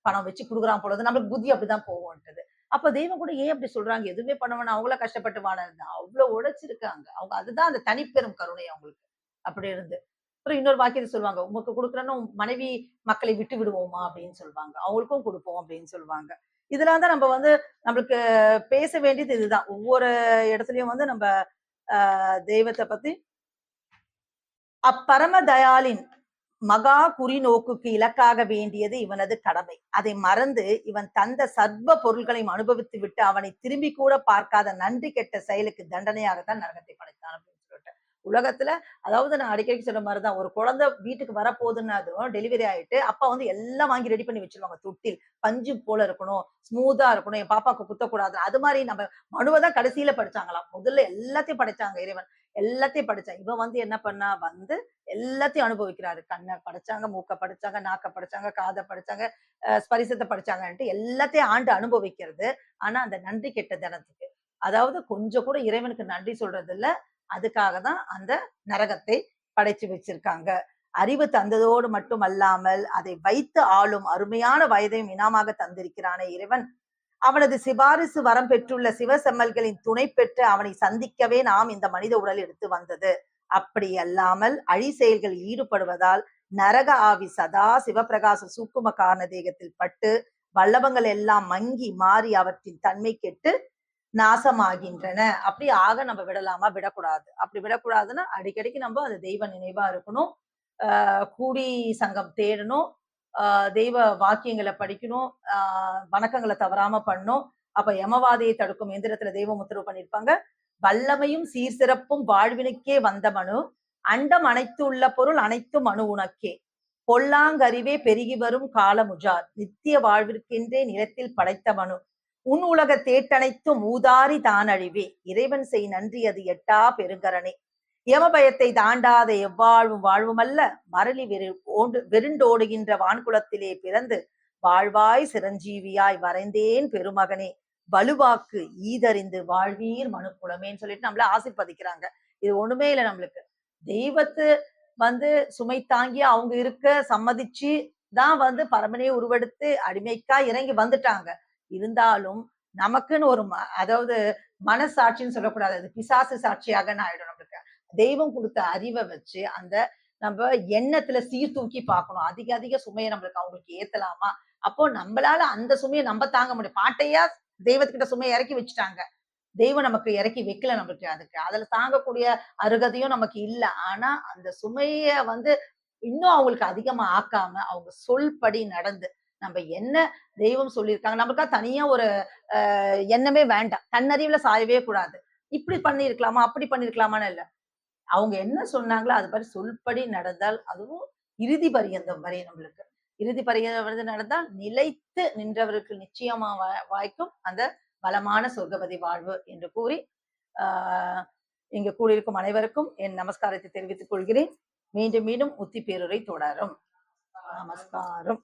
பணம் வச்சு குடுக்குறான் போல இருக்கு. நம்மளுக்கு புத்தி அப்படிதான் போகும்ன்றது. அப்ப தெய்வம் கூட ஏன் அப்படி சொல்றாங்க? எதுவுமே பண்ண வேணாம், அவங்களா கஷ்டப்பட்டு வாழறது. அவ்ளோ உழைச்சிருக்காங்க. அவங்க அதுதான் அந்த தனிப்பெரும் கருணை அவங்களுக்கு. அப்படி இருந்து. அப்புறம் இன்னொரு வாக்கியத்த சொல்லுவாங்க. உமக்கு குடுக்குறேன்னா உன் மனைவி மக்களை விட்டு விடுவோமா? அப்படின்னு சொல்லுவாங்க. அவங்களுக்கும் குடுப்போம் அப்படின்னு சொல்லுவாங்க. இதெல்லாம் தான் நம்ம வந்து நம்மளுக்கு பேச வேண்டியது இதுதான். ஒவ்வொரு இடத்துலயும் வந்து நம்ம தெய்வத்த பத்தி அப்பரம தயாளின் மகா குறிநோக்குக்கு இலக்காக வேண்டியது இவனது கடமை. அதை மறந்து இவன் தந்த சர்வ பொருள்களையும் அனுபவித்து விட்டு அவனை திரும்பி கூட பார்க்காத நன்றி கெட்ட செயலுக்கு தண்டனையாகத்தான் நரகத்தை படைத்தான் அப்படின்னு சொல்லிட்டு. உலகத்துல அதாவது நான் அடிக்கடி சொல்ற மாதிரிதான் ஒரு குழந்தை வீட்டுக்கு வரப்போகுதுன்னதும் டெலிவரி ஆயிட்டு அப்பா வந்து எல்லாம் வாங்கி ரெடி பண்ணி வச்சிருவாங்க. தொட்டில் பஞ்சு போல இருக்கணும், ஸ்மூத்தா இருக்கணும், என் பாப்பாக்கு குத்தக்கூடாது. அது மாதிரி நம்ம மனுவைதான் கடைசியில படிச்சாங்களாம். முதல்ல எல்லாத்தையும் படைச்சாங்க இறைவன். எல்லாத்தையும் படைச்சான். இவன் வந்து என்ன பண்ணா வந்து எல்லாத்தையும் அனுபவிக்கிறாரு. கண்ண படைச்சாங்க, மூக்க படைச்சாங்க, நாக்க படைச்சாங்க, காத படைச்சாங்க, ஸ்பரிசத்த படைச்சாங்கன்ட்டு எல்லாத்தையும் ஆண்டு அனுபவிக்கிறது. ஆனா அந்த நன்றி கெட்ட தினத்துக்கு. அதாவது கொஞ்சம் கூட இறைவனுக்கு நன்றி சொல்றது இல்ல. அதுக்காக தான் அந்த நரகத்தை படைச்சு வச்சிருக்காங்க. அறிவு தந்ததோடு மட்டும் அல்லாமல் அதை வைத்து ஆளும் அருமையான வயதையும் இனாமாக தந்திருக்கிறானே இறைவன். அவனது சிபாரிசு வரம் பெற்றுள்ள சிவசெம்மல்களின் துணை பெற்று அவனை சந்திக்கவே நாம் இந்த மனித உடல் எடுத்து வந்தது. அப்படி அல்லாமல் அழி செயல்களில் ஈடுபடுவதால் நரக ஆவி சதா சிவபிரகாச சூக்கும காரண தேகத்தில் பட்டு வல்லபங்கள் எல்லாம் மங்கி மாறி அவற்றின் தன்மை கெட்டு நாசமாகின்றன. அப்படி ஆக நம்ம விடலாமா? விடக்கூடாது. அப்படி விடக்கூடாதுன்னா அடிக்கடிக்கு நம்ம அது தெய்வ நினைவா இருக்கணும். கூடி சங்கம் தேடணும். தெய்வ வாக்கியங்களை படிக்கணும். வணக்கங்களை தவறாம பண்ணணும். அப்ப யமவாதையை தடுக்கும் எந்திரத்துல தெய்வம் உத்தரவு பண்ணிருப்பாங்க. வல்லமையும் சீர்சிறப்பும் வாழ்வினுக்கே வந்த மனு, அண்டம் அனைத்து உள்ள பொருள் அனைத்தும் அணு உனக்கே, பொல்லாங்கறிவே பெருகி வரும் காலமுஜார், நித்திய வாழ்விற்கென்றே நிலத்தில் படைத்த மனு, உன் உலக தேட்டனைத்தும் ஊதாரி தான் அழிவே, இறைவன் செய் நன்றி அது எட்டா பெருங்கரணே, யமபயத்தை தாண்டாத எவ்வாழ்வும் வாழ்வுமல்ல, மரளி வெருண்டோடுகின்ற வான்குளத்திலே பிறந்து வாழ்வாய் சிரஞ்சீவியாய் வரைந்தேன் பெருமகனே, வலுவாக்கு ஈதறிந்து வாழ்வீர் மனுக்குலமேன்னு சொல்லிட்டு நம்மள ஆசீர்வதிக்கிறாங்க. இது ஒண்ணுமே இல்லை நம்மளுக்கு. தெய்வத்து வந்து சுமை தாங்கி அவங்க இருக்க சம்மதிச்சு தான் வந்து பரமனே உருவெடுத்து அடிமைக்கா இறங்கி வந்துட்டாங்க. இருந்தாலும் நமக்குன்னு ஒரு அதாவது மனசாட்சின்னு சொல்லக்கூடாது. அது பிசாசு சாட்சியாக ஆயிடும் நம்மளுக்கு. தெய்வம் கொடுத்த அறிவை வச்சு அந்த நம்ம எண்ணத்துல சீர்தூக்கி பார்க்கணும். அதிக அதிக சுமையை நம்மளுக்கு அவங்களுக்கு ஏத்தலாமா? அப்போ நம்மளால அந்த சுமையை நம்ம தாங்க முடியும். பாட்டையா தெய்வத்துக்கிட்ட சுமையை இறக்கி வச்சுட்டாங்க. தெய்வம் நமக்கு இறக்கி வைக்கல நம்மளுக்கு அதுக்கு. அதுல தாங்கக்கூடிய அருகதையும் நமக்கு இல்ல. ஆனா அந்த சுமைய வந்து இன்னும் அவங்களுக்கு அதிகமா ஆக்காம, அவங்க சொல்படி நடந்து, நம்ம என்ன தெய்வம் சொல்லியிருக்காங்க. நமக்கா தனியா ஒரு எண்ணமே வேண்டாம். தன்னறிவுல சாயவே கூடாது. இப்படி பண்ணியிருக்கலாமா? அப்படி பண்ணியிருக்கலாமான்னு இல்ல. அவங்க என்ன சொன்னாங்களோ அது மாதிரி சொல்படி நடந்தால் அதுவும் இறுதி பரியந்தம் வரை நம்மளுக்கு. இறுதி பரியந்தம் நடந்தால் நிலைத்து நின்றவருக்கு நிச்சயமா வாய்க்கும் அந்த வளமான சொர்க்கபதி வாழ்வு என்று கூறி இங்கு கூடியிருக்கும் அனைவருக்கும் என் நமஸ்காரத்தை தெரிவித்துக் கொள்கிறேன். மீண்டும் மீண்டும் முத்தி பேருரை தொடரும். நமஸ்காரம்.